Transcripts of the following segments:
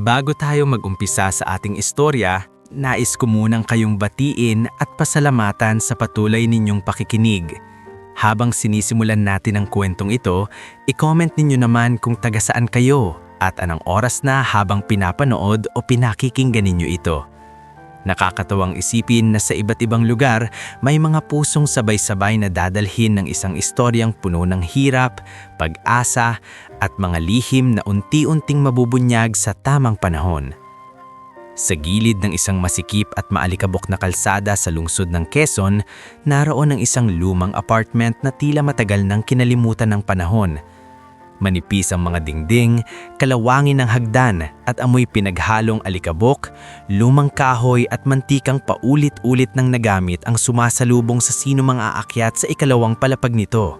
Bago tayo mag-umpisa sa ating istorya, nais ko munang kayong batiin at pasalamatan sa patuloy ninyong pakikinig. Habang sinisimulan natin ang kwentong ito, i-comment ninyo naman kung taga saan kayo at anong oras na habang pinapanood o pinakikinggan ninyo ito. Nakakatawang isipin na sa iba't ibang lugar, may mga pusong sabay-sabay na dadalhin ng isang istoryang puno ng hirap, pag-asa, at mga lihim na unti-unting mabubunyag sa tamang panahon. Sa gilid ng isang masikip at maalikabok na kalsada sa lungsod ng Quezon, naroon ang isang lumang apartment na tila matagal nang kinalimutan ng panahon. Manipis ang mga dingding, kalawangin ng hagdan at amoy pinaghalong alikabok, lumang kahoy at mantikang paulit-ulit ng nagamit ang sumasalubong sa sino mang aakyat sa ikalawang palapag nito.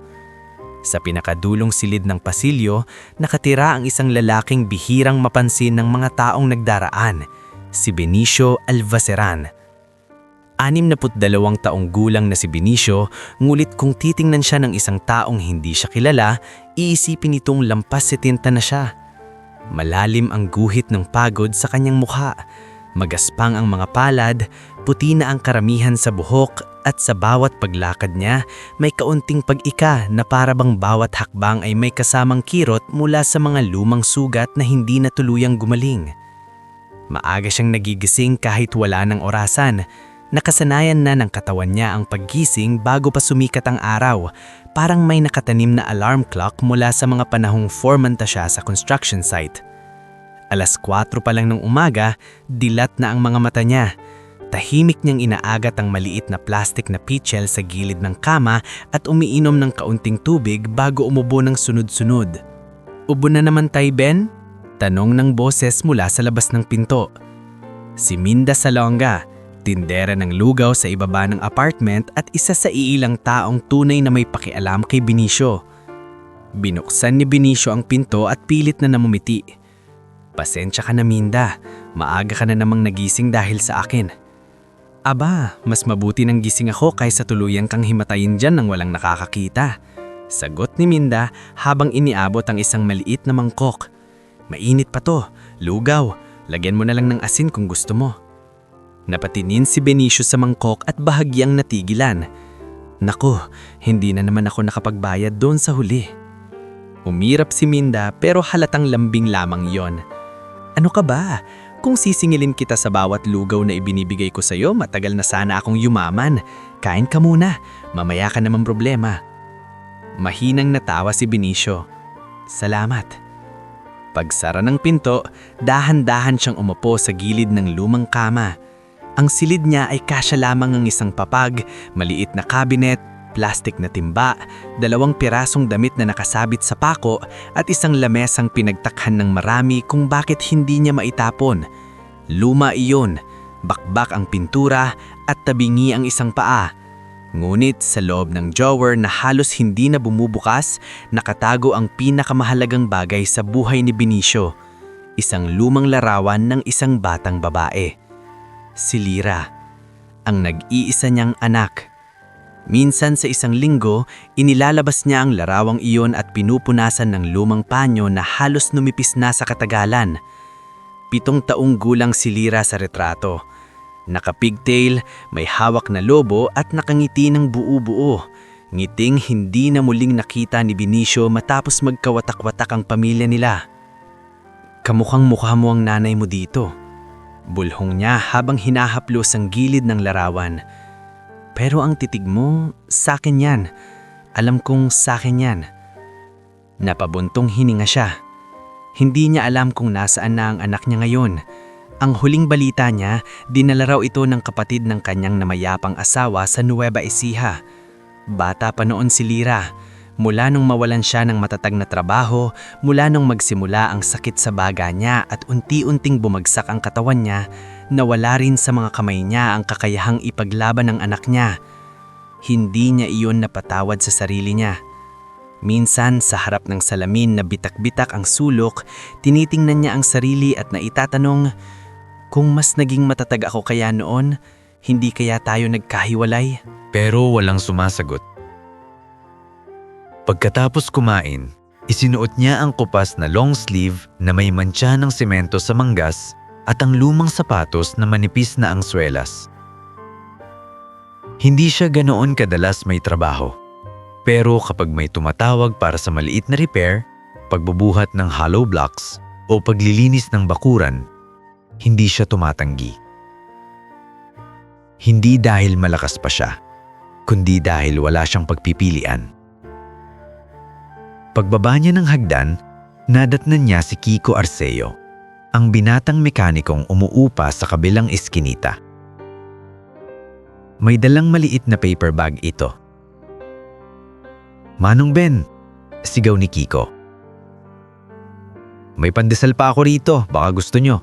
Sa pinakadulong silid ng pasilyo, nakatira ang isang lalaking bihirang mapansin ng mga taong nagdaraan, si Benicio Alvaceran. 62 taong gulang na si Benicio, ngulit kung titingnan siya ng isang taong hindi siya kilala, iisipin itong lampas 70 na siya. Malalim ang guhit ng pagod sa kanyang mukha, magaspang ang mga palad, puti na ang karamihan sa buhok at sa bawat paglakad niya may kaunting pag-ika na parabang bawat hakbang ay may kasamang kirot mula sa mga lumang sugat na hindi na tuluyang gumaling. Maaga siyang nagigising kahit wala ng orasan. Nakasanayan na ng katawan niya ang paggising bago pa sumikat ang araw, parang may nakatanim na alarm clock mula sa mga panahong formanta siya sa construction site. 4:00 pa lang ng umaga, dilat na ang mga mata niya. Tahimik niyang inaagat ang maliit na plastic na pitchel sa gilid ng kama at umiinom ng kaunting tubig bago umubo ng sunod-sunod. "Ubo na naman tay, Ben?" Tanong ng boses mula sa labas ng pinto. Si Minda Salonga, tindera ng lugaw sa ibaba ng apartment at isa sa iilang taong tunay na may pakialam kay Benicio. Binuksan ni Benicio ang pinto at pilit na namumiti. "Pasensya ka na, Minda. Maaga ka na namang nagising dahil sa akin." "Aba, mas mabuti nang gising ako kaysa tuluyan kang himatayin dyan nang walang nakakakita." Sagot ni Minda habang iniabot ang isang maliit na mangkok. "Mainit pa to, lugaw. Lagyan mo na lang ng asin kung gusto mo." Napatinin si Benicio sa mangkok at bahagyang natigilan. "Naku, hindi na naman ako nakapagbayad doon sa huli." Umirap si Minda pero halatang lambing lamang yon. "Ano ka ba? Kung sisingilin kita sa bawat lugaw na ibinibigay ko sa'yo, matagal na sana akong yumaman. Kain ka muna, mamaya ka naman problema." Mahinang natawa si Benicio. "Salamat." Pagsara ng pinto, dahan-dahan siyang umupo sa gilid ng lumang kama. Ang silid niya ay kasya lamang ng isang papag, maliit na kabinet, plastik na timba, 2 pirasong damit na nakasabit sa pako at isang lamesang pinagtakhan ng marami kung bakit hindi niya maitapon. Luma iyon, bakbak ang pintura at tabingi ang isang paa. Ngunit sa loob ng drawer na halos hindi na bumubukas, nakatago ang pinakamahalagang bagay sa buhay ni Benicio, isang lumang larawan ng isang batang babae. Si Lyra, ang nag-iisa niyang anak. Minsan sa isang linggo, inilalabas niya ang larawang iyon at pinupunasan ng lumang panyo na halos numipis na sa katagalan. 7 taong gulang si Lyra sa retrato. Naka-pigtail, may hawak na lobo at nakangiti ng buo-buo. Ngiting hindi na muling nakita ni Benicio matapos magkawatak-watak ang pamilya nila. "Kamukhang mukha mo ang nanay mo dito." Bulhong niya habang hinahaplos ang gilid ng larawan. "Pero ang titig mo, sakin yan. Alam kong sakin yan." Napabuntong hininga siya. Hindi niya alam kung nasaan na ang anak niya ngayon. Ang huling balita niya, dinala raw ito ng kapatid ng kanyang namayapang asawa sa Nueva Ecija. Bata pa noon si Lyra. Mula nung mawalan siya ng matatag na trabaho, mula nung magsimula ang sakit sa baga niya at unti-unting bumagsak ang katawan niya, nawala rin sa mga kamay niya ang kakayahang ipaglaban ng anak niya. Hindi niya iyon napatawad sa sarili niya. Minsan sa harap ng salamin na bitak-bitak ang sulok, tinitingnan niya ang sarili at naitatanong, kung mas naging matatag ako kaya noon, hindi kaya tayo nagkahiwalay? Pero walang sumasagot. Pagkatapos kumain, Isinuot niya ang kupas na long sleeve na may mantsa ng semento sa manggas at ang lumang sapatos na manipis na ang swelas. Hindi siya ganoon kadalas may trabaho. Pero kapag may tumatawag para sa maliit na repair, pagbubuhat ng hollow blocks o paglilinis ng bakuran, hindi siya tumatanggi. Hindi dahil malakas pa siya, kundi dahil wala siyang pagpipilian. Pagbaba niya ng hagdan, nadatnan niya si Kiko Arceo, ang binatang mekanikong umuupa sa kabilang iskinita. May dalang maliit na paper bag ito. "Manong Ben," sigaw ni Kiko. "May pandesal pa ako rito, baka gusto nyo."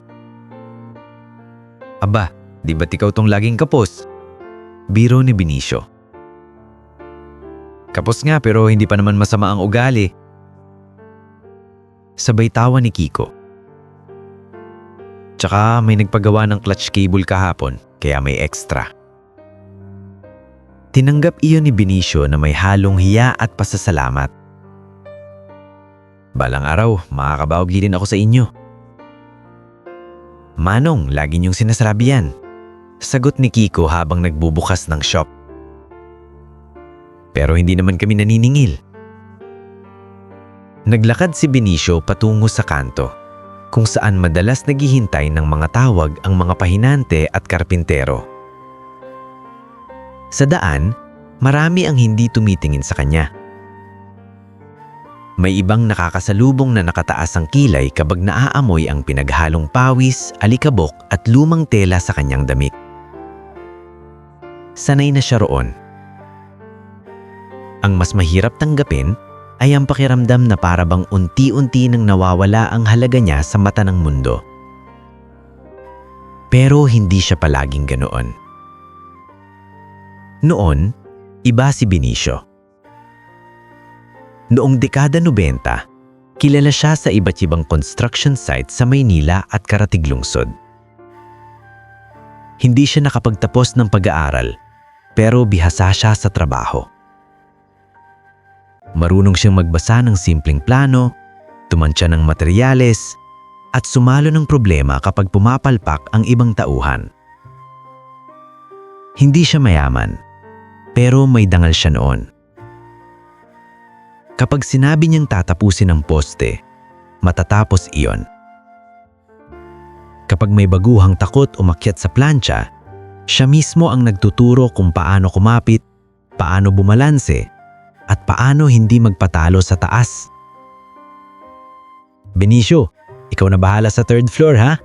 "Aba, di ba't ikaw tong laging kapos?" Biro ni Benicio. "Kapos nga pero hindi pa naman masama ang ugali." Sabay tawa ni Kiko. "Tsaka may nagpagawa ng clutch cable kahapon, kaya may extra." Tinanggap iyon ni Benicio na may halong hiya at pasasalamat. "Balang araw, makakabawgi din ako sa inyo." "Manong, lagi niyong sinasabi yan," sagot ni Kiko habang nagbubukas ng shop. "Pero hindi naman kami naniningil." Naglakad si Benicio patungo sa kanto, kung saan madalas naghihintay ng mga tawag ang mga pahinante at karpintero. Sa daan, marami ang hindi tumitingin sa kanya. May ibang nakakasalubong na nakataas ang kilay kapag naaamoy ang pinaghalong pawis, alikabok at lumang tela sa kanyang damit. Sanay na siya roon. Ang mas mahirap tanggapin ay ang pakiramdam na parabang unti-unti nang nawawala ang halaga niya sa mata ng mundo. Pero hindi siya palaging ganoon. Noon, iba si Benicio. Noong dekada 90, kilala siya sa iba't ibang construction site sa Maynila at karatig lungsod. Hindi siya nakapagtapos ng pag-aaral, pero bihasa siya sa trabaho. Marunong siyang magbasa ng simpleng plano, tumantya ng materyales, at sumalo ng problema kapag pumapalpak ang ibang tauhan. Hindi siya mayaman, pero may dangal siya noon. Kapag sinabi niyang tatapusin ang poste, matatapos iyon. Kapag may baguhang takot umakyat sa plancha, siya mismo ang nagtuturo kung paano kumapit, paano bumalanse, at paano hindi magpatalo sa taas. "Benicio, ikaw na bahala sa third floor, ha?"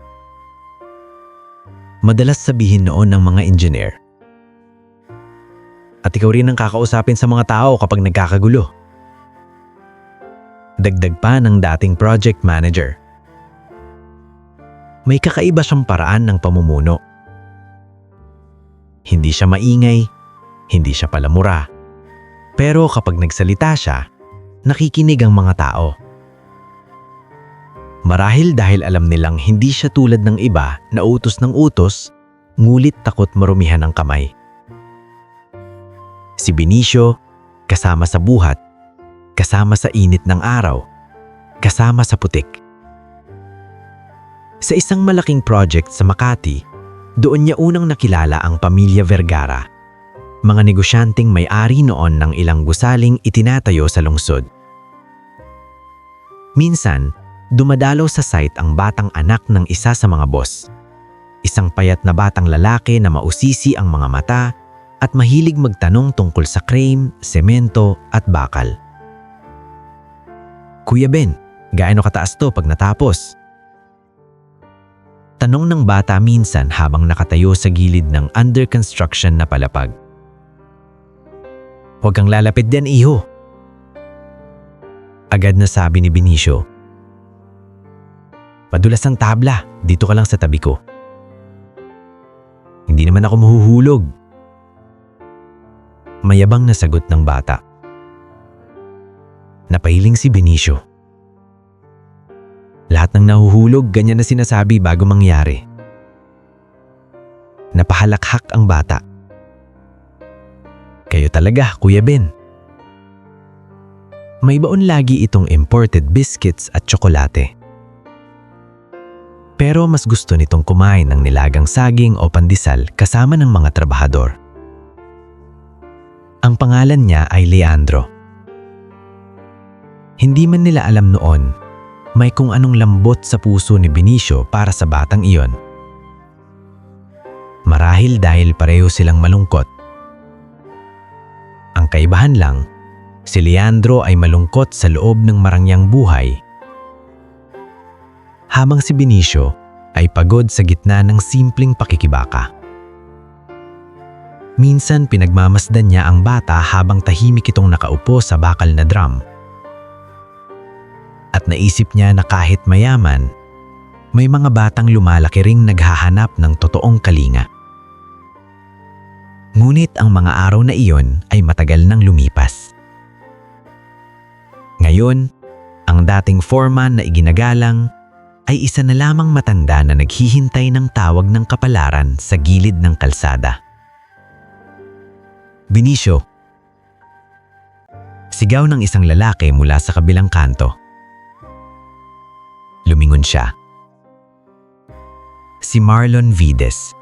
Madalas sabihin noon ng mga engineer. "At ikaw rin ang kakausapin sa mga tao kapag nagkakagulo." Dagdag pa ng dating project manager. May kakaiba siyang paraan ng pamumuno. Hindi siya maingay, hindi siya palamura. Pero kapag nagsalita siya, nakikinig ang mga tao. Marahil dahil alam nilang hindi siya tulad ng iba na utos ng utos, ngulit takot marumihan ang kamay. Si Benicio, kasama sa buhat, kasama sa init ng araw, kasama sa putik. Sa isang malaking project sa Makati, doon niya unang nakilala ang pamilya Vergara, mga negosyanteng may-ari noon ng ilang gusaling itinatayo sa lungsod. Minsan, dumadalaw sa site ang batang anak ng isa sa mga boss. Isang payat na batang lalaki na mausisi ang mga mata at mahilig magtanong tungkol sa crane, semento at bakal. "Kuya Ben, gaano kataas to pag natapos?" Tanong ng bata minsan habang nakatayo sa gilid ng under construction na palapag. "Huwag kang lalapit din, iho." Agad na sabi ni Benicio. "Madulas ang tabla, dito ka lang sa tabi ko." "Hindi naman ako mahuhulog." Mayabang na sagot ng bata. Napahiling si Benicio. Lahat ng nahuhulog, ganyan na sinasabi bago mangyari. Napahalakhak ang bata. "Kayo talaga, Kuya Ben." May baon lagi itong imported biscuits at tsokolate. Pero mas gusto nitong kumain ng nilagang saging o pandesal kasama ng mga trabahador. Ang pangalan niya ay Leandro. Hindi man nila alam noon, may kung anong lambot sa puso ni Benicio para sa batang iyon. Marahil dahil pareho silang malungkot. Ang kaibahan lang, si Leandro ay malungkot sa loob ng marangyang buhay, habang si Benicio ay pagod sa gitna ng simpleng pakikibaka. Minsan pinagmamasdan niya ang bata habang tahimik itong nakaupo sa bakal na drum. At naisip niya na kahit mayaman, may mga batang lumalaki ring naghahanap ng totoong kalinga. Ngunit ang mga araw na iyon ay matagal nang lumipas. Ngayon, ang dating foreman na iginagalang ay isa na lamang matanda na naghihintay ng tawag ng kapalaran sa gilid ng kalsada. Benicio. Sigaw ng isang lalaki mula sa kabilang kanto. Lumingon siya. Si Marlon Vides,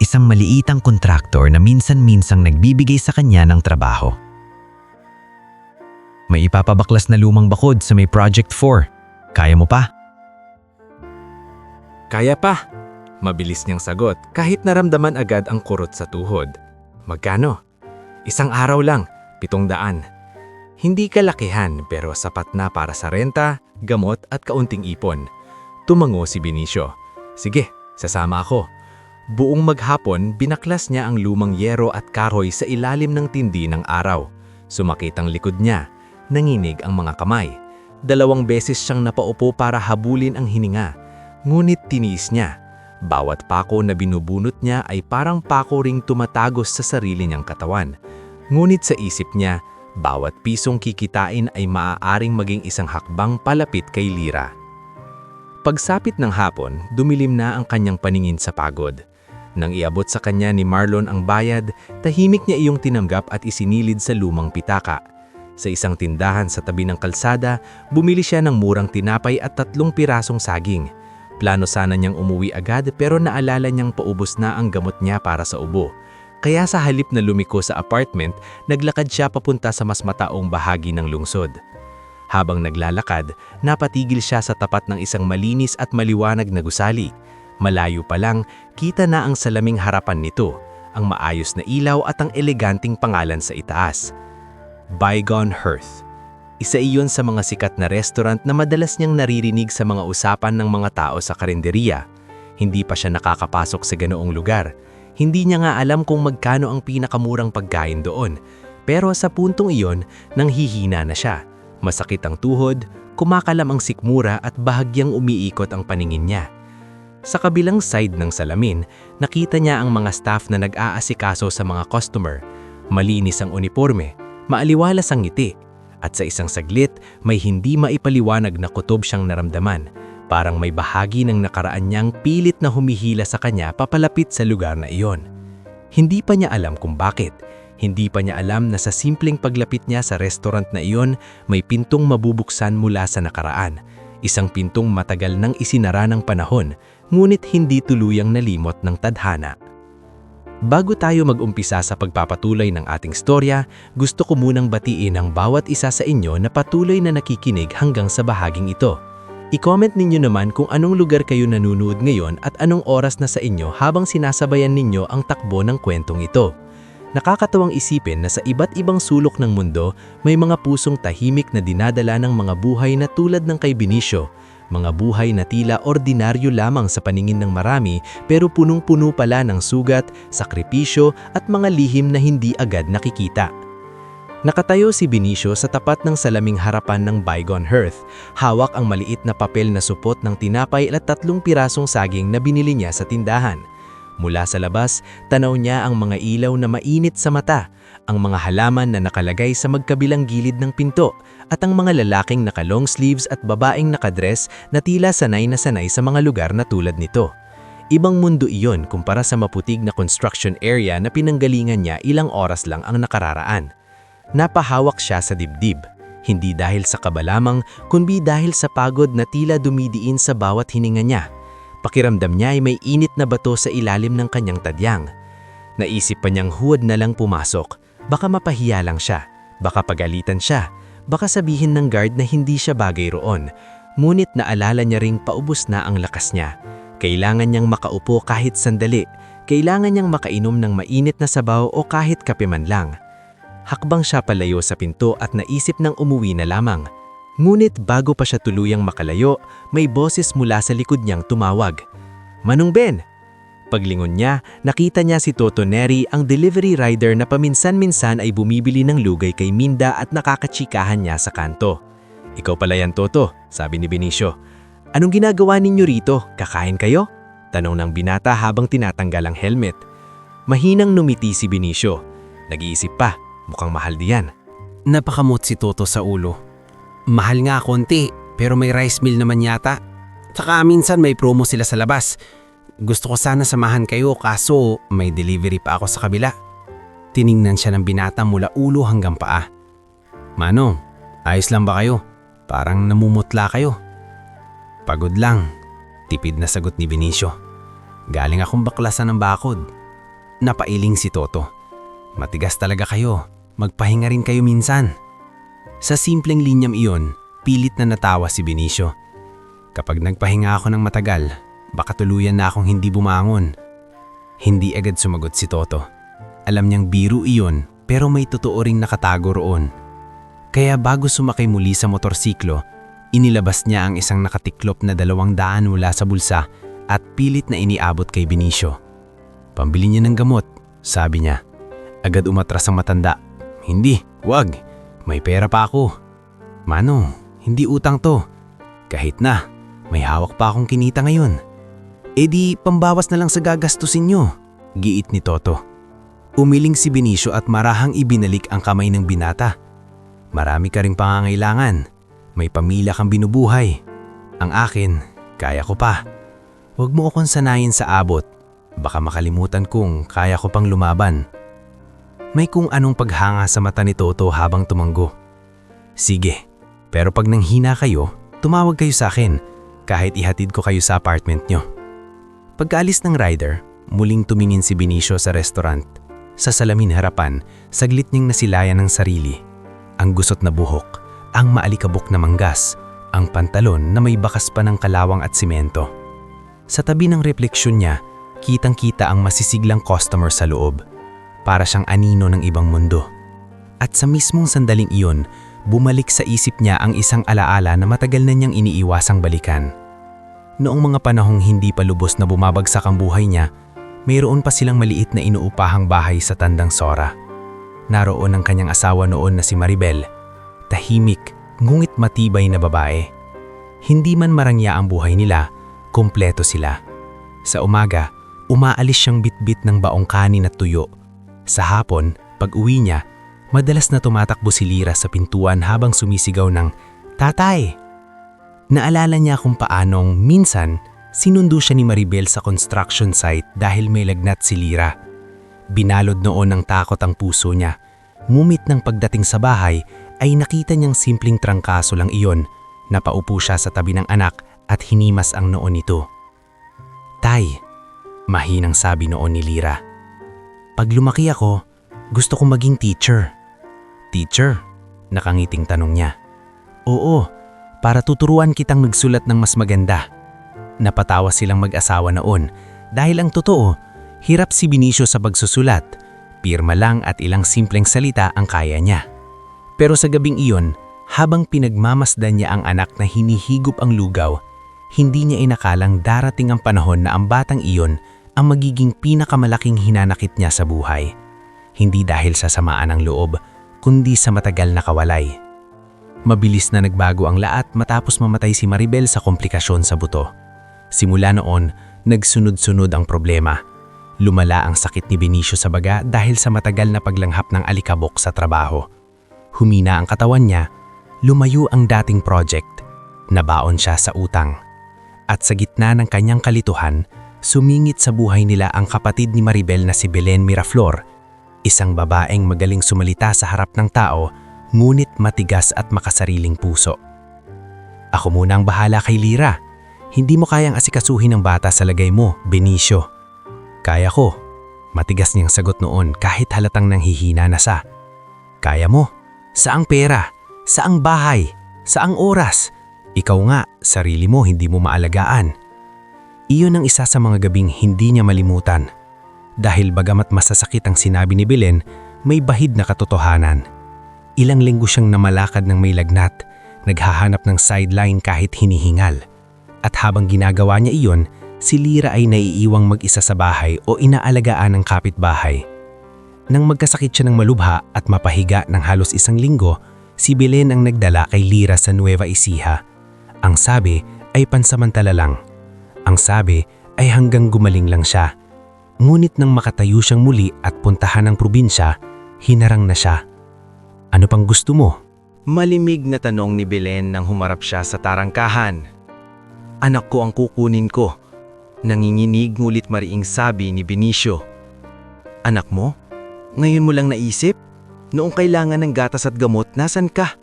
isang maliitang kontraktor na minsan-minsang nagbibigay sa kanya ng trabaho. May ipapabaklas na lumang bakod sa may Project 4. Kaya mo pa? Kaya pa. Mabilis niyang sagot kahit naramdaman agad ang kurot sa tuhod. Magkano? Isang araw lang, 700. Hindi kalakihan pero sapat na para sa renta, gamot at kaunting ipon. Tumango si Benicio. Sige, sasama ako. Buong maghapon, binaklas niya ang lumang yero at kahoy sa ilalim ng tindi ng araw. Sumakit ang likod niya. Nanginig ang mga kamay. 2 beses siyang napaupo para habulin ang hininga. Ngunit tiniis niya. Bawat pako na binubunot niya ay parang pako ring tumatagos sa sarili niyang katawan. Ngunit sa isip niya, bawat pisong kikitain ay maaaring maging isang hakbang palapit kay Lira. Pagsapit ng hapon, dumilim na ang kanyang paningin sa pagod. Nang iabot sa kanya ni Marlon ang bayad, tahimik niya iyong tinanggap at isinilid sa lumang pitaka. Sa isang tindahan sa tabi ng kalsada, bumili siya ng murang tinapay at 3 pirasong saging. Plano sana niyang umuwi agad pero naalala niyang paubos na ang gamot niya para sa ubo. Kaya sa halip na lumiko sa apartment, naglakad siya papunta sa mas mataong bahagi ng lungsod. Habang naglalakad, napatigil siya sa tapat ng isang malinis at maliwanag na gusali. Malayo pa lang, kita na ang salaming harapan nito, ang maayos na ilaw at ang eleganting pangalan sa itaas. Bygone Hearth. Isa iyon sa mga sikat na restaurant na madalas niyang naririnig sa mga usapan ng mga tao sa karinderiya. Hindi pa siya nakakapasok sa ganoong lugar. Hindi niya nga alam kung magkano ang pinakamurang pagkain doon. Pero sa puntong iyon, nanghihina na siya. Masakit ang tuhod, kumakalam ang sikmura at bahagyang umiikot ang paningin niya. Sa kabilang side ng salamin, nakita niya ang mga staff na nag-aasikaso sa mga customer. Malinis ang uniforme, maaliwalas ang ngiti. At sa isang saglit, may hindi maipaliwanag na kutob siyang naramdaman. Parang may bahagi ng nakaraan niyang pilit na humihila sa kanya papalapit sa lugar na iyon. Hindi pa niya alam kung bakit. Hindi pa niya alam na sa simpleng paglapit niya sa restaurant na iyon, may pintong mabubuksan mula sa nakaraan. Isang pintong matagal nang isinara ng panahon, ngunit hindi tuluyang nalimot ng tadhana. Bago tayo mag-umpisa sa pagpapatuloy ng ating storya, gusto ko munang batiin ang bawat isa sa inyo na patuloy na nakikinig hanggang sa bahaging ito. I-comment ninyo naman kung anong lugar kayo nanunood ngayon at anong oras na sa inyo habang sinasabayan ninyo ang takbo ng kwentong ito. Nakakatawang isipin na sa iba't ibang sulok ng mundo, may mga pusong tahimik na dinadala ng mga buhay na tulad ng kay Benicio. Mga buhay na tila ordinaryo lamang sa paningin ng marami pero punong-puno pala ng sugat, sakripisyo at mga lihim na hindi agad nakikita. Nakatayo si Benicio sa tapat ng salaming harapan ng Bygone Hearth. Hawak ang maliit na papel na supot ng tinapay at 3 pirasong saging na binili niya sa tindahan. Mula sa labas, tanaw niya ang mga ilaw na mainit sa mata, ang mga halaman na nakalagay sa magkabilang gilid ng pinto, at ang mga lalaking naka-long sleeves at babaeng nakadress na tila sanay na sanay sa mga lugar na tulad nito. Ibang mundo iyon kumpara sa maputig na construction area na pinanggalingan niya ilang oras lang ang nakararaan. Napahawak siya sa dibdib. Hindi dahil sa kaba lamang, kundi dahil sa pagod na tila dumidiin sa bawat hininga niya. Pakiramdam niya ay may init na bato sa ilalim ng kanyang tadyang. Naisip pa niyang huwad na lang pumasok. Baka mapahiya lang siya, baka pagalitan siya, baka sabihin ng guard na hindi siya bagay roon. Ngunit naalala niya ring paubos na ang lakas niya. Kailangan niyang makaupo kahit sandali. Kailangan niyang makainom ng mainit na sabaw o kahit kape man lang. Hakbang siya palayo sa pinto at naisip ng umuwi na lamang. Ngunit bago pa siya tuluyang makalayo, may boses mula sa likod niyang tumawag. "Manong Ben!" Paglingon niya, nakita niya si Toto Neri, ang delivery rider na paminsan-minsan ay bumibili ng lugay kay Minda at nakakatsikahan niya sa kanto. "Ikaw pala yan, Toto," sabi ni Benicio. "Anong ginagawa ninyo rito? Kakain kayo?" Tanong ng binata habang tinatanggal ang helmet. Mahinang numiti si Benicio. Nag-iisip pa, mukhang mahal diyan. Napakamot si Toto sa ulo. Mahal nga konti, pero may rice meal naman yata. Tsaka minsan may promo sila sa labas. Gusto ko sana samahan kayo kaso may delivery pa ako sa kabila. Tiningnan siya ng binata mula ulo hanggang paa. "Manong, ayos lang ba kayo? Parang namumutla kayo." "Pagod lang," tipid na sagot ni Benicio. "Galing akong baklasan ng bakod." Napailing si Toto. "Matigas talaga kayo. Magpahinga rin kayo minsan." Sa simpleng linyam iyon, pilit na natawa si Benicio. "Kapag nagpahinga ako ng matagal, baka tuluyan na akong hindi bumangon." Hindi agad sumagot si Toto. Alam niyang biro iyon, pero may totoo ring nakatago roon. Kaya bago sumakay muli sa motorsiklo, inilabas niya ang isang nakatiklop na 200 mula sa bulsa at pilit na iniabot kay Benicio. "Pambili niya ng gamot," sabi niya. Agad umatras ang matanda. "Hindi, wag. May pera pa ako." "Manong, hindi utang to. Kahit na, may hawak pa akong kinita ngayon." "E di, pambawas na lang sa gagastusin nyo," giit ni Toto. Umiling si Benicio at marahang ibinalik ang kamay ng binata. "Marami ka ring pangangailangan. May pamilya kang binubuhay. Ang akin, kaya ko pa. Huwag mo akong sanayin sa abot. Baka makalimutan kong kaya ko pang lumaban." May kung anong paghanga sa mata ni Toto habang tumanggo. "Sige, pero pag nanghina kayo, tumawag kayo sa akin kahit ihatid ko kayo sa apartment nyo." Pagkaalis ng rider, muling tumingin si Benicio sa restaurant. Sa salamin harapan, saglit niyang nasilayan ng sarili. Ang gusot na buhok, ang maalikabok na manggas, ang pantalon na may bakas pa ng kalawang at simento. Sa tabi ng refleksyon niya, kitang-kita ang masisiglang customer sa loob. Para siyang anino ng ibang mundo. At sa mismong sandaling iyon, bumalik sa isip niya ang isang alaala na matagal na niyang iniiwasang balikan. Noong mga panahong hindi pa lubos na bumabagsak ang buhay niya, mayroon pa silang maliit na inuupahang bahay sa Tandang Sora. Naroon ang kanyang asawa noon na si Maribel, tahimik, ngunit matibay na babae. Hindi man marangya ang buhay nila, kumpleto sila. Sa umaga, umaalis siyang bitbit ng baong kanin at tuyo. Sa hapon, pag uwi niya, madalas na tumatakbo si Lira sa pintuan habang sumisigaw ng, "Tatay!" Naalala niya kung paanong minsan sinundo siya ni Maribel sa construction site dahil may lagnat si Lira. Binalod noon ng takot ang puso niya. Ngunit ng pagdating sa bahay ay nakita niyang simpleng trangkaso lang iyon. Napaupo siya sa tabi ng anak at hinimas ang noo nito. "Tay," mahinang sabi noon ni Lira. "Pag lumaki ako, gusto kong maging teacher." "Teacher?" Nakangiting tanong niya. "Oo, para tuturuan kitang magsulat ng mas maganda." Napatawa silang mag-asawa noon dahil ang totoo, hirap si Benicio sa pagsusulat. Pirma lang at ilang simpleng salita ang kaya niya. Pero sa gabing iyon, habang pinagmamasdan niya ang anak na hinihigop ang lugaw, hindi niya inakalang darating ang panahon na ang batang iyon ang magiging pinakamalaking hinanakit niya sa buhay. Hindi dahil sa samaan ng loob, kundi sa matagal na kawalay. Mabilis na nagbago ang lahat matapos mamatay si Maribel sa komplikasyon sa buto. Simula noon, nagsunod-sunod ang problema. Lumala ang sakit ni Benicio sa baga dahil sa matagal na paglanghap ng alikabok sa trabaho. Humina ang katawan niya, lumayo ang dating project, nabaon siya sa utang. At sa gitna ng kanyang kalituhan, sumingit sa buhay nila ang kapatid ni Maribel na si Belen Miraflor, isang babaeng magaling sumalita sa harap ng tao, ngunit matigas at makasariling puso. Ako muna ang bahala kay Lira. Hindi mo kayang asikasuhin ng bata sa lagay mo, Benicio. Kaya ko. Matigas niyang sagot noon kahit halatang nanghihina na sa. Kaya mo. Saang pera? Saang bahay? Saang oras? Ikaw nga, sarili mo hindi mo maalagaan. Iyon ang isa sa mga gabing hindi niya malimutan. Dahil bagamat masasakit ang sinabi ni Belen, may bahid na katotohanan. Ilang linggo siyang namalakad ng may lagnat, naghahanap ng sideline kahit hinihingal. At habang ginagawa niya iyon, si Lira ay naiiwang mag-isa sa bahay o inaalagaan ng kapitbahay. Nang magkasakit siya ng malubha at mapahiga ng halos isang linggo, si Belen ang nagdala kay Lira sa Nueva Ecija. Ang sabi ay pansamantala lang. Ang sabi ay hanggang gumaling lang siya. Ngunit nang makatayo siyang muli at puntahan ang probinsya, hinarang na siya. Ano pang gusto mo? Malimig na tanong ni Belen nang humarap siya sa tarangkahan. Anak ko ang kukunin ko. Nanginginig ngulit mariing sabi ni Benicio. Anak mo? Ngayon mo lang naisip? Noong kailangan ng gatas at gamot, nasan ka?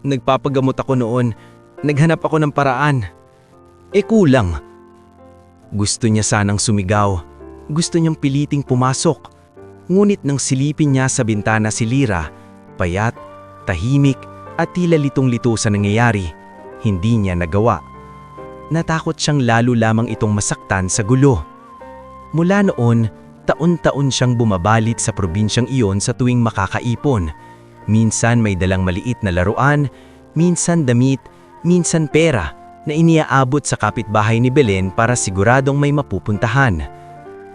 Nagpapagamot ako noon. Naghanap ako ng paraan. Kulang. Gusto niya sanang sumigaw. Gusto niyang piliting pumasok. Ngunit nang silipin niya sa bintana si Lira, payat, tahimik at tila litong-lito sa nangyayari, hindi niya nagawa. Natakot siyang lalo lamang itong masaktan sa gulo. Mula noon, taon-taon siyang bumabalit sa probinsyang iyon sa tuwing makakaipon. Minsan may dalang maliit na laruan, minsan damit, minsan pera na iniaabot sa kapitbahay ni Belen para siguradong may mapupuntahan.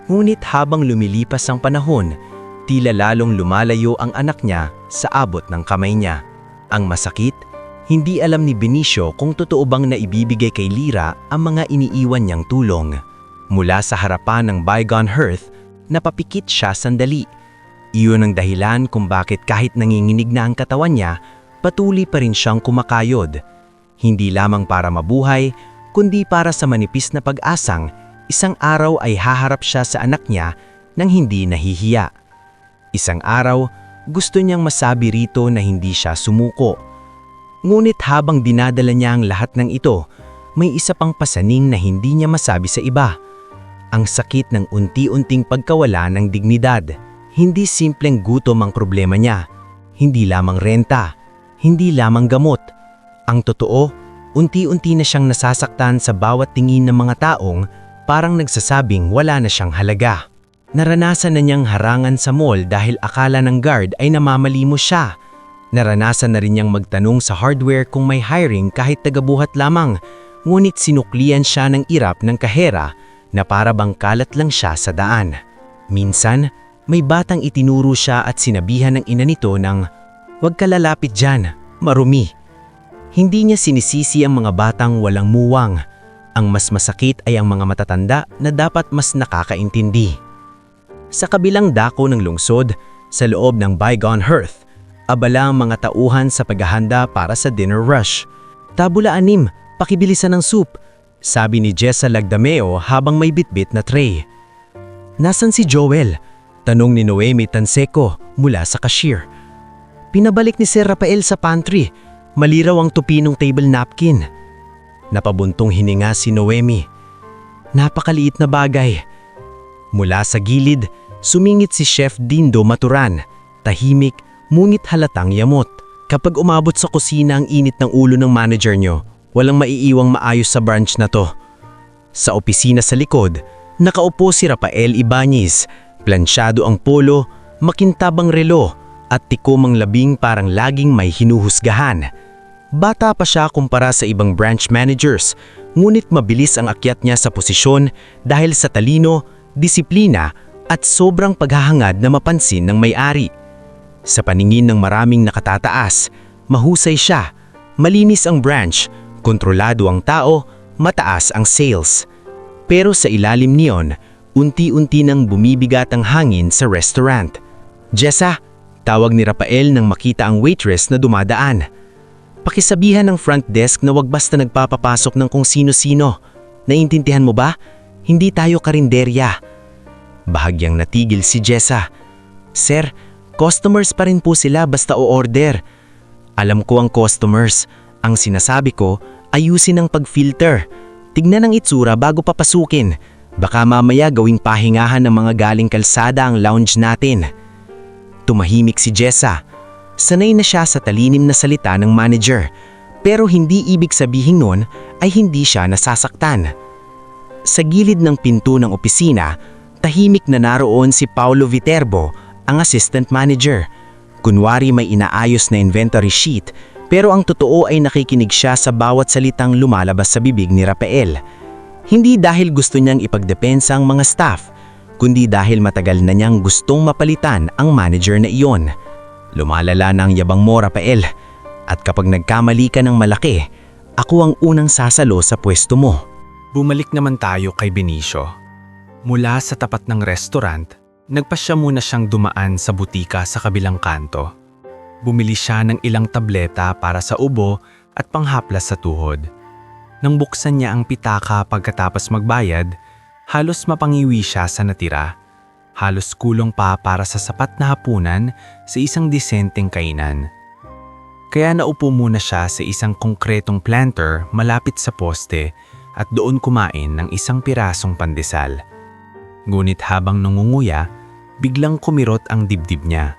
Ngunit habang lumilipas ang panahon, tila lalong lumalayo ang anak niya sa abot ng kamay niya. Ang masakit, hindi alam ni Benicio kung totoo bang naibibigay kay Lira ang mga iniiwan niyang tulong. Mula sa harapan ng bygone hearth, napapikit siya sandali. Iyon ang dahilan kung bakit kahit nanginginig na ang katawan niya, patuloy pa rin siyang kumakayod. Hindi lamang para mabuhay, kundi para sa manipis na pag-asang isang araw ay haharap siya sa anak niya nang hindi nahihiya. Isang araw, gusto niyang masabi rito na hindi siya sumuko. Ngunit habang dinadala niya ang lahat ng ito, may isa pang pasaning na hindi niya masabi sa iba. Ang sakit ng unti-unting pagkawala ng dignidad. Hindi simpleng gutom ang problema niya. Hindi lamang renta. Hindi lamang gamot. Ang totoo, unti-unti na siyang nasasaktan sa bawat tingin ng mga taong parang nagsasabing wala na siyang halaga. Naranasan na niyang harangan sa mall dahil akala ng guard ay namamali mo siya. Naranasan na rin niyang magtanong sa hardware kung may hiring kahit tagabuhat lamang, ngunit sinuklian siya ng irap ng kahera na para bang kalat lang siya sa daan. Minsan, may batang itinuro siya at sinabihan ng ina nito ng, "Huwag ka lalapit dyan, marumi." Hindi niya sinisisi ang mga batang walang muwang. Ang mas masakit ay ang mga matatanda na dapat mas nakakaintindi. Sa kabilang dako ng lungsod, sa loob ng bygone hearth, abala ang mga tauhan sa paghahanda para sa dinner rush. "Tabula 6, pakibilisan ng soup," sabi ni Jessa Lagdameo habang may bitbit na tray. "Nasaan si Joel?" tanong ni Noemi Tanseco mula sa cashier. "Pinabalik ni Sir Rafael sa pantry. Maliraw ang tupinong table napkin." Napabuntong hininga si Noemi. Napakaliit na bagay. Mula sa gilid, sumingit si Chef Dindo Maturan, tahimik, ngunit halatang yamot. "Kapag umabot sa kusina ang init ng ulo ng manager nyo, walang maiiwang maayos sa branch na to." Sa opisina sa likod, nakaupo si Rafael Ibanez, plansyado ang polo, makintabang relo, at tikom ang labing parang laging may hinuhusgahan. Bata pa siya kumpara sa ibang branch managers, ngunit mabilis ang akyat niya sa posisyon dahil sa talino, disiplina, at sobrang paghahangad na mapansin ng may-ari. Sa paningin ng maraming nakatataas, mahusay siya, malinis ang branch, kontrolado ang tao, mataas ang sales. Pero sa ilalim niyon, unti-unti nang bumibigat ang hangin sa restaurant. "Jessa," tawag ni Rafael nang makita ang waitress na dumadaan. "Pakisabihan ng front desk na wag basta nagpapapasok ng kung sino-sino. Naiintindihan mo ba? Hindi tayo karinderya." Bahagyang natigil si Jessa. "Sir, Customers pa rin po sila basta o-order. Alam ko ang customers. Ang sinasabi ko, ayusin ang pag-filter. Tignan ang itsura bago papasukin. Baka mamaya gawing pahingahan ng mga galing kalsada ang lounge natin. Tumahimik si Jessa. Sanay na siya sa talinim na salita ng manager. Pero hindi ibig sabihin nun ay hindi siya nasasaktan. Sa gilid ng pinto ng opisina, tahimik na naroon si Paulo Viterbo, ang assistant manager. Kunwari may inaayos na inventory sheet, pero ang totoo ay nakikinig siya sa bawat salitang lumalabas sa bibig ni Rafael. Hindi dahil gusto niyang ipagdepensa ang mga staff, kundi dahil matagal na niyang gustong mapalitan ang manager na iyon. Lumalala na ang yabang mo, Rafael. At kapag nagkamali ka ng malaki, ako ang unang sasalo sa pwesto mo. Bumalik naman tayo kay Benicio. Mula sa tapat ng restaurant, nagpasya muna siyang dumaan sa butika sa kabilang kanto. Bumili siya ng ilang tableta para sa ubo at panghaplas sa tuhod. Nang buksan niya ang pitaka pagkatapos magbayad, halos mapangiwi siya sa natira. Halos kulong pa para sa sapat na hapunan sa isang disenteng kainan. Kaya naupo muna siya sa isang konkretong planter malapit sa poste at doon kumain ng isang pirasong pandesal. Ngunit habang nangunguya, biglang kumirot ang dibdib niya.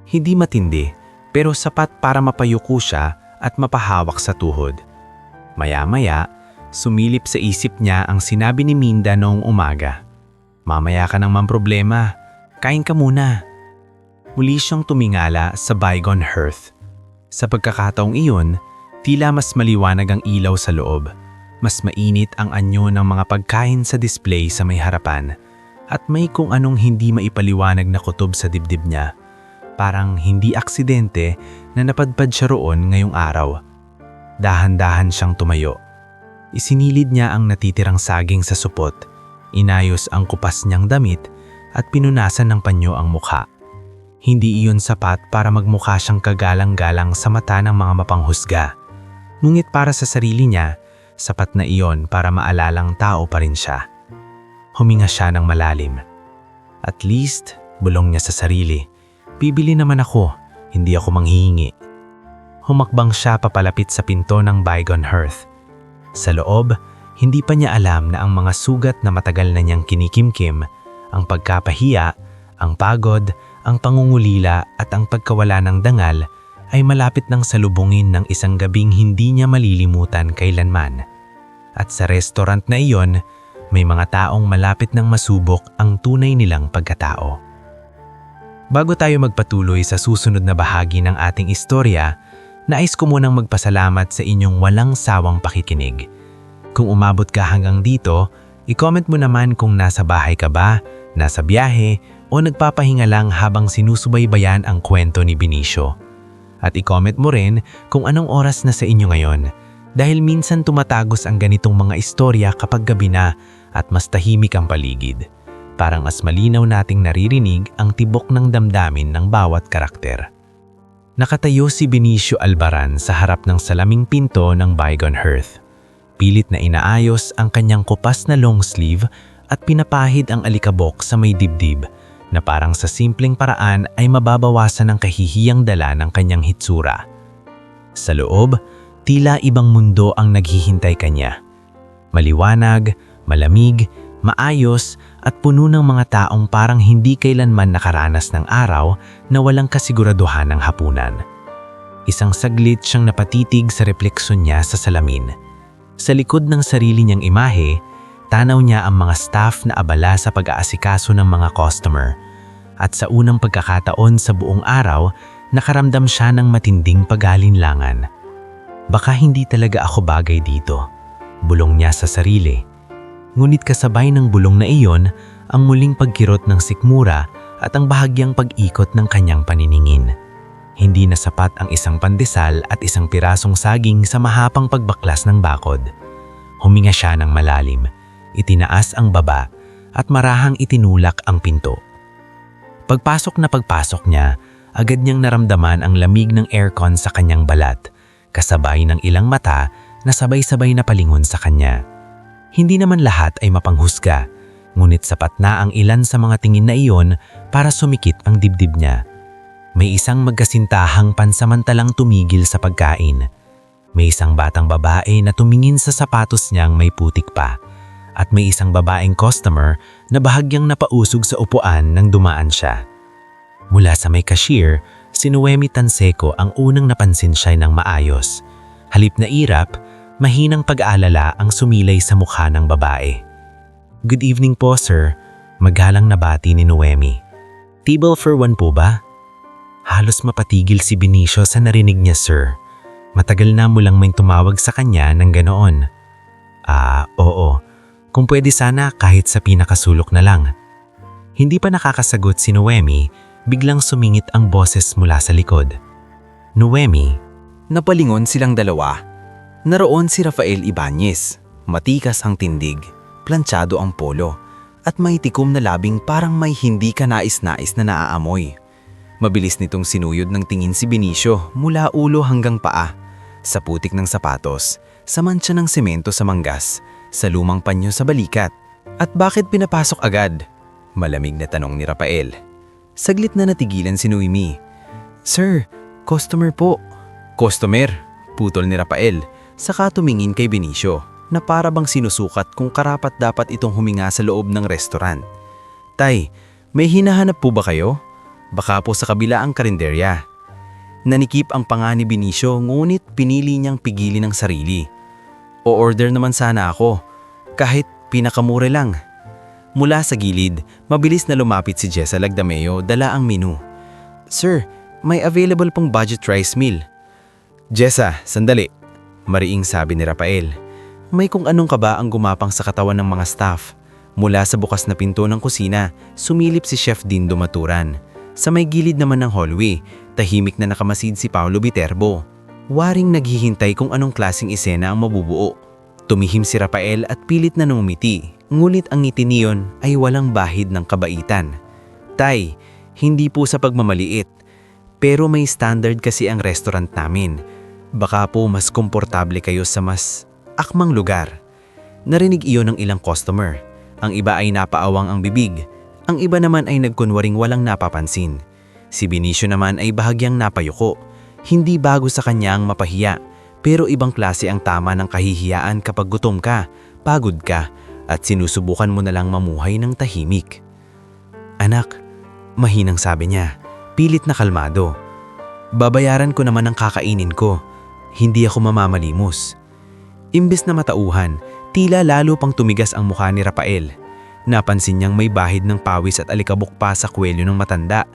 Hindi matindi, pero sapat para mapayuko siya at mapahawak sa tuhod. Maya-maya, sumilip sa isip niya ang sinabi ni Minda noong umaga. Mamaya ka nang mamproblema, kain ka muna. Muli siyang tumingala sa bygone hearth. Sa pagkakataong iyon, tila mas maliwanag ang ilaw sa loob. Mas mainit ang anyo ng mga pagkain sa display sa may harapan. At may kung anong hindi maipaliwanag na kutob sa dibdib niya. Parang hindi aksidente na napadpad siya roon ngayong araw. Dahan-dahan siyang tumayo. Isinilid niya ang natitirang saging sa supot. Inayos ang kupas niyang damit at pinunasan ng panyo ang mukha. Hindi iyon sapat para magmukha siyang kagalang-galang sa mata ng mga mapanghusga. Ngunit para sa sarili niya, sapat na iyon para maalalang tao pa rin siya. Huminga siya ng malalim. At least, bulong niya sa sarili, bibili naman ako, hindi ako manghihingi. Humakbang siya papalapit sa pinto ng bygone hearth. Sa loob, hindi pa niya alam na ang mga sugat na matagal na niyang kinikimkim, ang pagkapahiya, ang pagod, ang pangungulila at ang pagkawala ng dangal ay malapit nang salubungin ng isang gabing hindi niya malilimutan kailanman. At sa restaurant na iyon, may mga taong malapit nang masubok ang tunay nilang pagkatao. Bago tayo magpatuloy sa susunod na bahagi ng ating istorya, nais ko munang magpasalamat sa inyong walang sawang pakikinig. Kung umabot ka hanggang dito, i-comment mo naman kung nasa bahay ka ba, nasa biyahe, o nagpapahinga lang habang sinusubaybayan ang kwento ni Benicio. At i-comment mo rin kung anong oras na sa inyo ngayon, dahil minsan tumatagos ang ganitong mga istorya kapag gabi na at mas tahimik ang paligid. Parang mas malinaw nating naririnig ang tibok ng damdamin ng bawat karakter. Nakatayo si Benicio Albaran sa harap ng salaming pinto ng bygone hearth. Pilit na inaayos ang kanyang kupas na long sleeve at pinapahid ang alikabok sa may dibdib na parang sa simpleng paraan ay mababawasan ang kahihiyang dala ng kanyang hitsura. Sa loob, tila ibang mundo ang naghihintay kanya. Maliwanag, malamig, maayos at puno ng mga taong parang hindi kailanman nakaranas ng araw na walang kasiguraduhan ng hapunan. Isang saglit siyang napatitig sa refleksyon niya sa salamin. Sa likod ng sarili niyang imahe, tanaw niya ang mga staff na abala sa pag-aasikaso ng mga customer. At sa unang pagkakataon sa buong araw, nakaramdam siya ng matinding pag-alinlangan. Baka hindi talaga ako bagay dito, bulong niya sa sarili. Ngunit kasabay ng bulong na iyon, ang muling pagkirot ng sikmura at ang bahagyang pag-ikot ng kanyang paniningin. Hindi na sapat ang isang pandesal at isang pirasong saging sa mahapang pagbaklas ng bakod. Huminga siya ng malalim. Itinaas ang baba at marahang itinulak ang pinto. Pagpasok niya, agad niyang naramdaman ang lamig ng aircon sa kanyang balat, kasabay ng ilang mata na sabay-sabay na palingon sa kanya. Hindi naman lahat ay mapanghusga, ngunit sapat na ang ilan sa mga tingin na iyon para sumikit ang dibdib niya. May isang magkasintahang pansamantalang tumigil sa pagkain. May isang batang babae na tumingin sa sapatos niyang may putik pa. At may isang babaeng customer na bahagyang napausog sa upuan nang dumaan siya. Mula sa may cashier, si Noemi Tanseco ang unang napansin siya ng maayos. Halip na irap, mahinang pag-aalala ang sumilay sa mukha ng babae. "Good evening po, sir," magalang nabati ni Noemi. "Table for one po ba?" Halos mapatigil si Benicio sa narinig niya, sir. Matagal na mo lang may tumawag sa kanya ng ganoon. Oo. Kung pwede sana kahit sa pinakasulok na lang. Hindi pa nakakasagot si Noemi, biglang sumingit ang boses mula sa likod. "Noemi." Napalingon silang dalawa. Naroon si Rafael Ibanez. Matikas ang tindig, plantsado ang polo, at may tikom na labing parang may hindi ka nais-nais na naaamoy. Mabilis nitong sinuyod ng tingin si Benicio mula ulo hanggang paa, sa putik ng sapatos, sa mantsa ng semento sa manggas, sa lumang panyo sa balikat. "At bakit pinapasok agad?" Malamig na tanong ni Rafael. Saglit na natigilan si Noemi. "Sir, customer po." "Customer?" Putol ni Rafael, saka tumingin kay Benicio na para bang sinusukat kung karapat dapat itong huminga sa loob ng restaurant. "Tay, may hinahanap po ba kayo? Baka po sa kabila ang karinderya." Nanikip ang panga ni Benicio, ngunit pinili niyang pigilin ang sarili. "O-order naman sana ako, kahit pinakamura lang." Mula sa gilid, mabilis na lumapit si Jessa Lagdameo, dala ang menu. "Sir, may available pong budget rice meal." "Jessa, sandali," mariing sabi ni Rafael. May kung anong kaba ang gumapang sa katawan ng mga staff. Mula sa bukas na pinto ng kusina, sumilip si Chef Dindo Maturan. Sa may gilid naman ng hallway, tahimik na nakamasid si Paolo Viterbo. Waring naghihintay kung anong klaseng eksena ang mabubuo. Tumihim si Rafael at pilit na numiti, ngunit ang ngiti niyon ay walang bahid ng kabaitan. "Tay, hindi po sa pagmamaliit, pero may standard kasi ang restaurant namin. Baka po mas komportable kayo sa mas akmang lugar." Narinig iyon ng ilang customer. Ang iba ay napaawang ang bibig. Ang iba naman ay nagkunwaring walang napapansin. Si Benicio naman ay bahagyang napayuko. Hindi bago sa kanya ang mapahiya, pero ibang klase ang tama ng kahihiyaan kapag gutom ka, pagod ka, at sinusubukan mo na lang mamuhay ng tahimik. "Anak," mahinang sabi niya, pilit na kalmado. "Babayaran ko naman ang kakainin ko. Hindi ako mamamalimos." Imbes na matauhan, tila lalo pang tumigas ang mukha ni Rafael. Napansin niyang may bahid ng pawis at alikabok pa sa kwelyo ng matanda.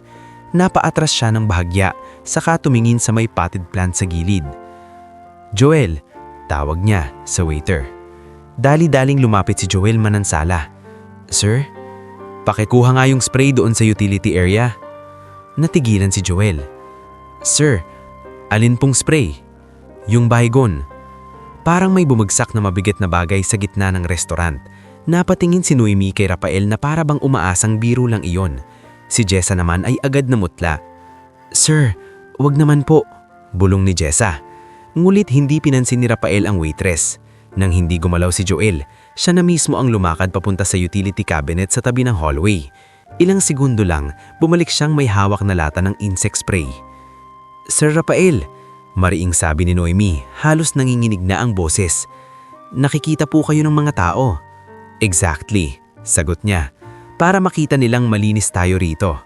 Napaatras siya ng bahagya, saka tumingin sa may potted plant sa gilid. "Joel," tawag niya sa waiter. Dali-daling lumapit si Joel manansala. "Sir, pakikuha nga yung spray doon sa utility area." Natigilan si Joel. "Sir, alin pong spray?" "Yung Baygon." Parang may bumagsak na mabigat na bagay sa gitna ng restaurant. Napatingin si Noemi kay Rafael na para bang umaasang biro lang iyon. Si Jessa naman ay agad na mutla. "Sir, wag naman po," bulong ni Jessa. Ngulit hindi pinansin ni Rafael ang waitress. Nang hindi gumalaw si Joel, siya na mismo ang lumakad papunta sa utility cabinet sa tabi ng hallway. Ilang segundo lang, bumalik siyang may hawak na lata ng insect spray. "Sir Rafael," mariing sabi ni Noemi, halos nanginginig na ang boses. "Nakikita po kayo ng mga tao." "Exactly," sagot niya. "Para makita nilang malinis tayo rito."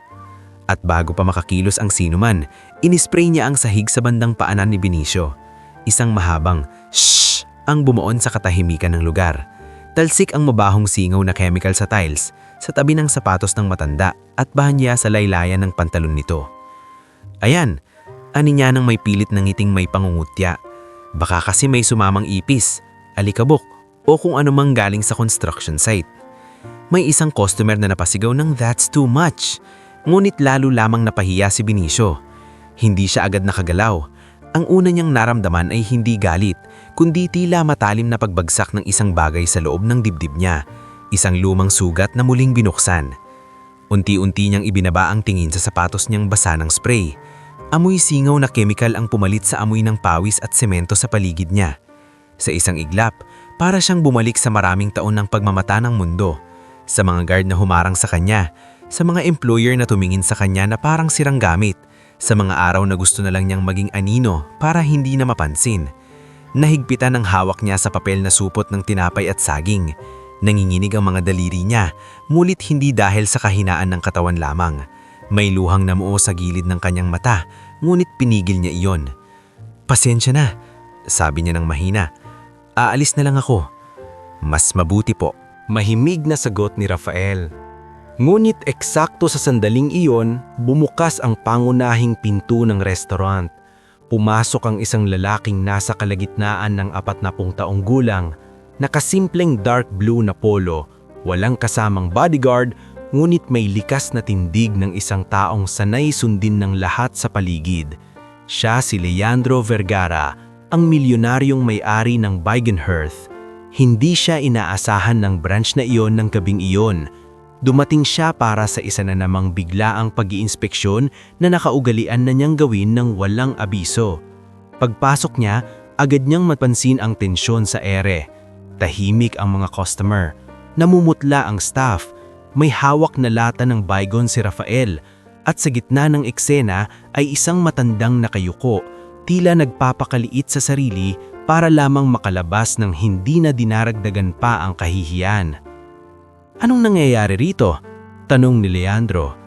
At bago pa makakilos ang sinuman, inispray niya ang sahig sa bandang paanan ni Benicio. Isang mahabang "shh" ang bumuon sa katahimikan ng lugar. Talsik ang mabahong singaw na chemical sa tiles, sa tabi ng sapatos ng matanda at bahanya sa laylayan ng pantalon nito. "Ayan," ani niya nang may pilit ng ngiting may pangungutya. Baka kasi may sumamang ipis, alikabok, o kung anumang galing sa construction site. May isang customer na napasigaw ng "That's too much." Ngunit lalo lamang napahiya si Benicio. Hindi siya agad nakagalaw. Ang una niyang naramdaman ay hindi galit, kundi tila matalim na pagbagsak ng isang bagay sa loob ng dibdib niya. Isang lumang sugat na muling binuksan. Unti-unti niyang ibinaba ang tingin sa sapatos niyang basa ng spray. Amoy singaw na chemical ang pumalit sa amoy ng pawis at semento sa paligid niya. Sa isang iglap, para siyang bumalik sa maraming taon ng pagmamata ng mundo. Sa mga guard na humarang sa kanya, sa mga employer na tumingin sa kanya na parang sirang gamit, Sa mga araw na gusto na lang niyang maging anino para hindi na mapansin. Nahigpitan ang hawak niya sa papel na supot ng tinapay at saging. Nanginginig ang mga daliri niya, mulit hindi dahil sa kahinaan ng katawan lamang. May luhang namuo sa gilid ng kanyang mata, ngunit pinigil niya iyon. "Pasensya na," sabi niya ng mahina. "Aalis na lang ako." "Mas mabuti po." Mahimig na sagot ni Rafael. Ngunit eksakto sa sandaling iyon, bumukas ang pangunahing pinto ng restaurant. Pumasok ang isang lalaking nasa kalagitnaan ng 40 taong gulang, nakasimpleng dark blue na polo, walang kasamang bodyguard, ngunit may likas na tindig ng isang taong sanay sundin ng lahat sa paligid. Siya si Leandro Vergara, ang milyonaryong may-ari ng Beigenhearth. Hindi siya inaasahan ng branch na iyon ng gabing iyon. Dumating siya para sa isa na namang biglaang pag-iinspeksyon na nakaugalian na niyang gawin ng walang abiso. Pagpasok niya, agad niyang mapansin ang tensyon sa ere. Tahimik ang mga customer. Namumutla ang staff. May hawak na lata ng baygon si Rafael. At sa gitna ng eksena ay isang matandang nakayuko, tila nagpapakaliit sa sarili para lamang makalabas ng hindi na dinaragdagan pa ang kahihiyan. "Anong nangyayari rito?" tanong ni Leandro.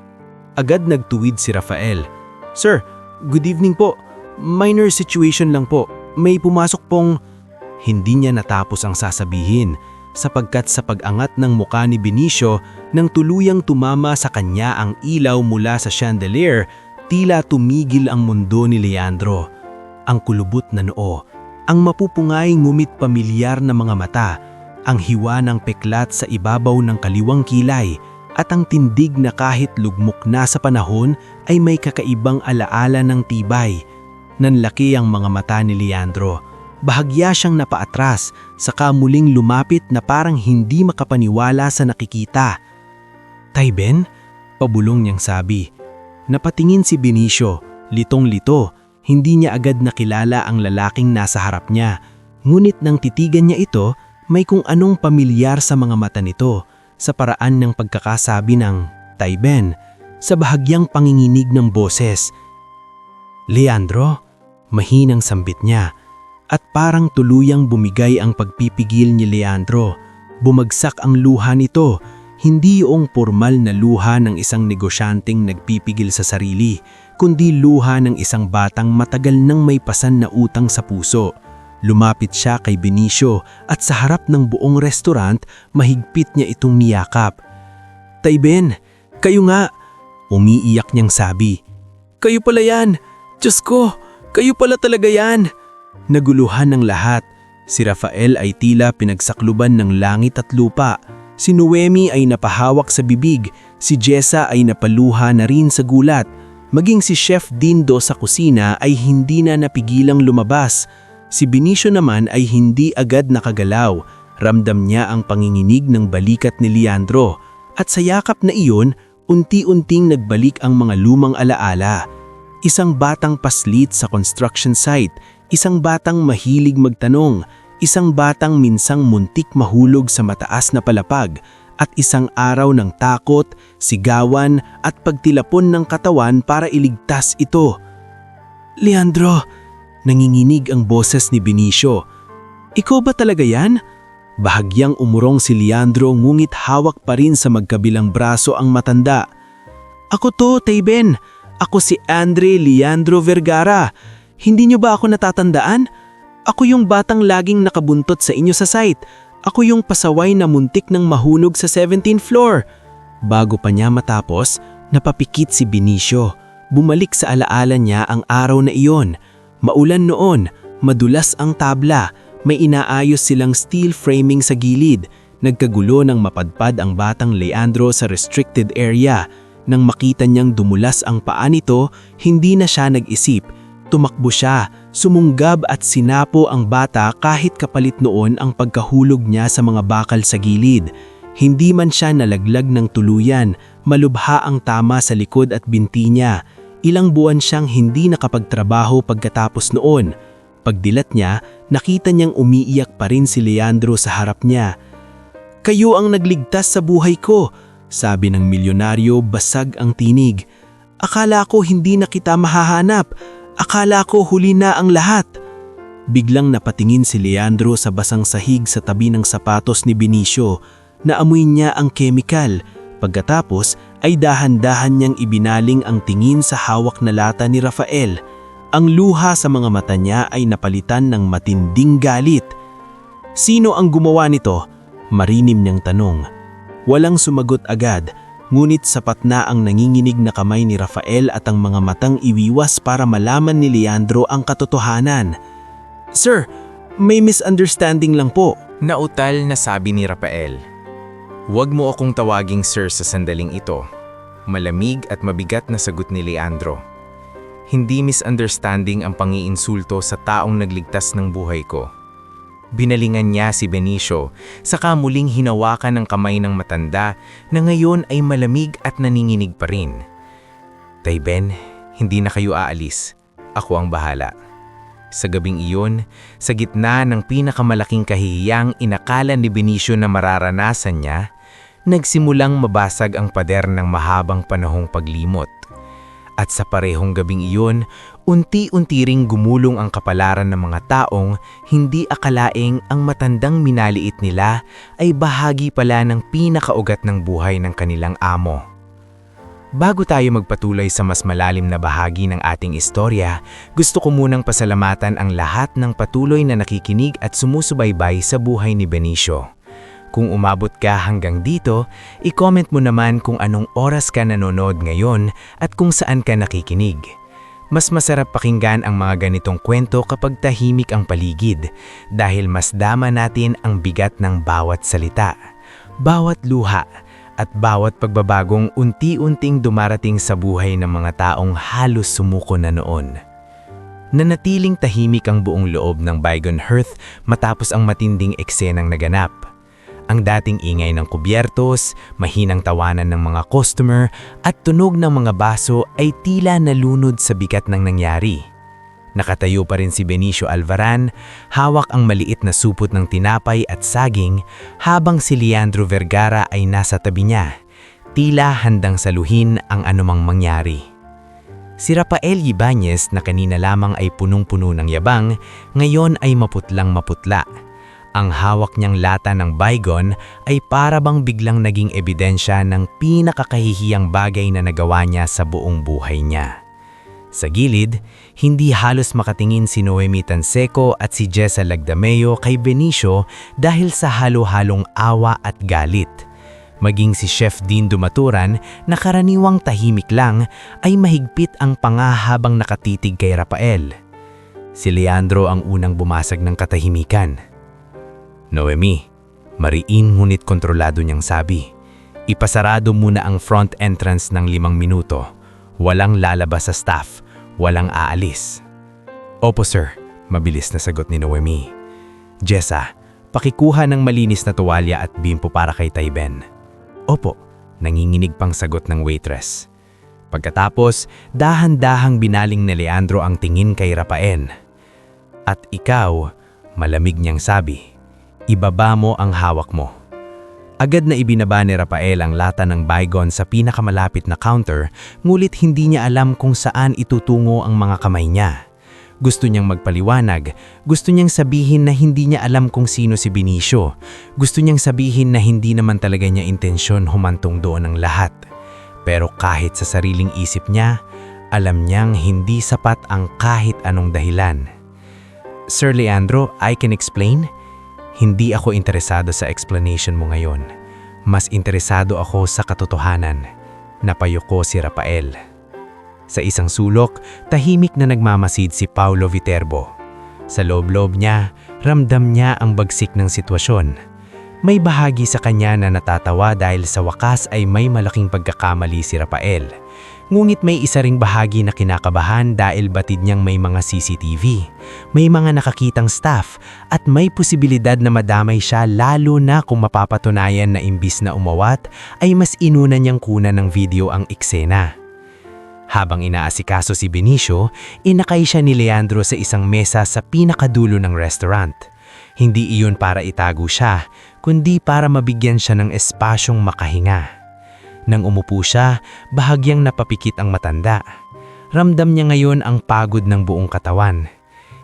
Agad nagtuwid si Rafael. "Sir, good evening po. Minor situation lang po. May pumasok pong..." Hindi niya natapos ang sasabihin sapagkat sa pag-angat ng muka ni Benicio nang tuluyang tumama sa kanya ang ilaw mula sa chandelier, tila tumigil ang mundo ni Leandro. Ang kulubot na noo, ang mapupungay ngumit pamilyar na mga mata, ang hiwa ng peklat sa ibabaw ng kaliwang kilay, at ang tindig na kahit lugmok na sa panahon ay may kakaibang alaala ng tibay. Nanlaki ang mga mata ni Leandro. Bahagya siyang napaatras, saka muling lumapit na parang hindi makapaniwala sa nakikita. "Tayben?" pabulong niyang sabi. Napatingin si Benicio, litong-lito. Hindi niya agad nakilala ang lalaking nasa harap niya. Ngunit nang titigan niya ito, may kung anong pamilyar sa mga mata nito, sa paraan ng pagkakasabi ng "Tayben", sa bahagyang panginginig ng boses. "Leandro?" mahinang sambit niya. At parang tuluyang bumigay ang pagpipigil ni Leandro. Bumagsak ang luha nito, hindi yung formal na luha ng isang negosyanteng nagpipigil sa sarili, kundi luha ng isang batang matagal nang may pasan na utang sa puso. Lumapit siya kay Benicio at sa harap ng buong restaurant, mahigpit niya itong niyakap. "Tayben, kayo nga!" umiiyak niyang sabi. "Kayo pala yan! Diyos ko, kayo pala talaga yan!" Naguluhan ng lahat. Si Rafael ay tila pinagsakluban ng langit at lupa. Si Noemi ay napahawak sa bibig. Si Jessa ay napaluha na rin sa gulat. Maging si Chef Dindo sa kusina ay hindi na napigilang lumabas. Si Benicio naman ay hindi agad nakagalaw. Ramdam niya ang panginginig ng balikat ni Leandro. At sa yakap na iyon, unti-unting nagbalik ang mga lumang alaala. Isang batang paslit sa construction site, isang batang mahilig magtanong, isang batang minsang muntik mahulog sa mataas na palapag, at isang araw ng takot, sigawan at pagtilapon ng katawan para iligtas ito. "Leandro!" nanginginig ang boses ni Benicio. "Ikaw ba talaga yan?" Bahagyang umurong si Leandro ngunit hawak pa rin sa magkabilang braso ang matanda. "Ako to, Tayben. Ako si Andre Leandro Vergara. Hindi niyo ba ako natatandaan? Ako yung batang laging nakabuntot sa inyo sa site. Ako yung pasaway na muntik ng mahulog sa 17th floor." Bago pa niya matapos, napapikit si Benicio. Bumalik sa alaala niya ang araw na iyon. Maulan noon, madulas ang tabla, may inaayos silang steel framing sa gilid. Nagkagulo ng mapadpad ang batang Leandro sa restricted area. Nang makita niyang dumulas ang paa nito, hindi na siya nag-isip. Tumakbo siya, sumunggab at sinapo ang bata kahit kapalit noon ang pagkahulog niya sa mga bakal sa gilid. Hindi man siya nalaglag ng tuluyan, malubha ang tama sa likod at binti niya. Ilang buwan siyang hindi nakapagtrabaho pagkatapos noon. Pagdilat niya, nakita niyang umiiyak pa rin si Leandro sa harap niya. "Kayo ang nagligtas sa buhay ko," sabi ng milyonaryo, basag ang tinig. Akala ko hindi na kita mahahanap. Akala ko huli na ang lahat. Biglang napatingin si Leandro sa basang sahig sa tabi ng sapatos ni Benicio. Naamoy niya ang kemikal. Pagkatapos ay dahan-dahan niyang ibinaling ang tingin sa hawak na lata ni Rafael. Ang luha sa mga mata niya ay napalitan ng matinding galit. Sino ang gumawa nito? Marinim niyang tanong. Walang sumagot agad, ngunit sapat na ang nanginginig na kamay ni Rafael at ang mga matang iwiwas para malaman ni Leandro ang katotohanan. Sir, may misunderstanding lang po. Nautal na sabi ni Rafael. Huwag mo akong tawaging sir sa sandaling ito. Malamig at mabigat na sagot ni Leandro. Hindi misunderstanding ang pangiinsulto sa taong nagligtas ng buhay ko. Binalingan niya si Benicio, saka muling hinawakan ng kamay ng matanda na ngayon ay malamig at naninginig pa rin. Tayben, hindi na kayo aalis. Ako ang bahala. Sa gabing iyon, sa gitna ng pinakamalaking kahihiyang inakala ni Benicio na mararanasan niya, nagsimulang mabasag ang pader ng mahabang panahong paglimot. At sa parehong gabing iyon, unti-unti ring gumulong ang kapalaran ng mga taong hindi akalaing ang matandang minaliit nila ay bahagi pala ng pinakaugat ng buhay ng kanilang amo. Bago tayo magpatuloy sa mas malalim na bahagi ng ating istorya, gusto ko munang pasalamatan ang lahat ng patuloy na nakikinig at sumusubaybay sa buhay ni Benicio. Kung umabot ka hanggang dito, i-comment mo naman kung anong oras ka nanonood ngayon at kung saan ka nakikinig. Mas masarap pakinggan ang mga ganitong kwento kapag tahimik ang paligid dahil mas dama natin ang bigat ng bawat salita, bawat luha, at bawat pagbabagong unti-unting dumarating sa buhay ng mga taong halos sumuko na noon. Nanatiling tahimik ang buong loob ng Bygone Hearth matapos ang matinding eksenang naganap. Ang dating ingay ng kubyertos, mahinang tawanan ng mga customer at tunog ng mga baso ay tila nalunod sa bigat ng nangyari. Nakatayo pa rin si Benicio Alvaran, hawak ang maliit na supot ng tinapay at saging habang si Leandro Vergara ay nasa tabi niya, tila handang saluhin ang anumang mangyari. Si Rafael Ibanez na kanina lamang ay punong-puno ng yabang, ngayon ay maputlang maputla. Ang hawak niyang lata ng Bygone ay para bang biglang naging ebidensya ng pinakakahihiyang bagay na nagawa niya sa buong buhay niya. Sa gilid, hindi halos makatingin si Noemi Tanseco at si Jessa Lagdameo kay Benicio dahil sa halo-halong awa at galit. Maging si Chef Dean Dumaturan na karaniwang tahimik lang ay mahigpit ang panga habang nakatitig kay Rafael. Si Leandro ang unang bumasag ng katahimikan. Noemi, mariin ngunit kontrolado niyang sabi. Ipasarado muna ang front entrance ng 5 minuto. Walang lalabas sa staff, walang aalis. Opo sir, mabilis na sagot ni Noemi. Jessa, pakikuha ng malinis na tuwalya at bimpo para kay Tayben. Opo, nanginginig pang sagot ng waitress. Pagkatapos, dahan-dahang binaling ni Leandro ang tingin kay Rafael. At ikaw, malamig niyang sabi, ibaba mo ang hawak mo. Agad na ibinaba ni Rafael ang lata ng Bygone sa pinakamalapit na counter, ngulit hindi niya alam kung saan itutungo ang mga kamay niya. Gusto niyang magpaliwanag, gusto niyang sabihin na hindi niya alam kung sino si Benicio. Gusto niyang sabihin na hindi naman talaga niya intensyon humantong doon ang lahat. Pero kahit sa sariling isip niya, alam niyang hindi sapat ang kahit anong dahilan. Sir Leandro, I can explain? Hindi ako interesado sa explanation mo ngayon. Mas interesado ako sa katotohanan. Napayuko si Rafael. Sa isang sulok, tahimik na nagmamasid si Paulo Viterbo. Sa loob-loob niya, ramdam niya ang bagsik ng sitwasyon. May bahagi sa kanya na natatawa dahil sa wakas ay may malaking pagkakamali si Rafael. Ngunit may isa ring bahagi na kinakabahan dahil batid niyang may mga CCTV, may mga nakakitang staff at may posibilidad na madamay siya lalo na kung mapapatunayan na imbis na umawat ay mas inuna niyang kunan ng video ang eksena. Habang inaasikaso si Benicio, inakay siya ni Leandro sa isang mesa sa pinakadulo ng restaurant. Hindi iyon para itago siya, kundi para mabigyan siya ng espasyong makahinga. Nang umupo siya, bahagyang napapikit ang matanda. Ramdam niya ngayon ang pagod ng buong katawan.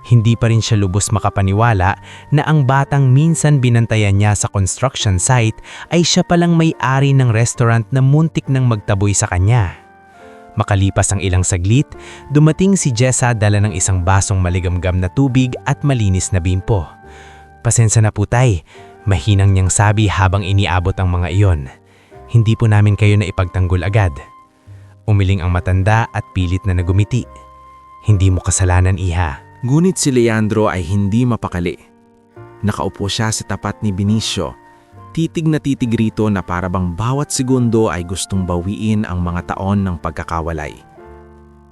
Hindi pa rin siya lubos makapaniwala na ang batang minsan binantayan niya sa construction site ay siya palang may-ari ng restaurant na muntik nang magtaboy sa kanya. Makalipas ang ilang saglit, dumating si Jessa dala ng isang basong maligamgam na tubig at malinis na bimpo. "Pasensya na po tay," mahinang niyang sabi habang iniabot ang mga iyon. "Hindi po namin kayo na ipagtanggol agad." Umiling ang matanda at pilit na nagumiti. "Hindi mo kasalanan, iha." Ngunit si Leandro ay hindi mapakali. Nakaupo siya sa tapat ni Benicio. Titig na titig rito na parabang bawat segundo ay gustong bawiin ang mga taon ng pagkakawalay.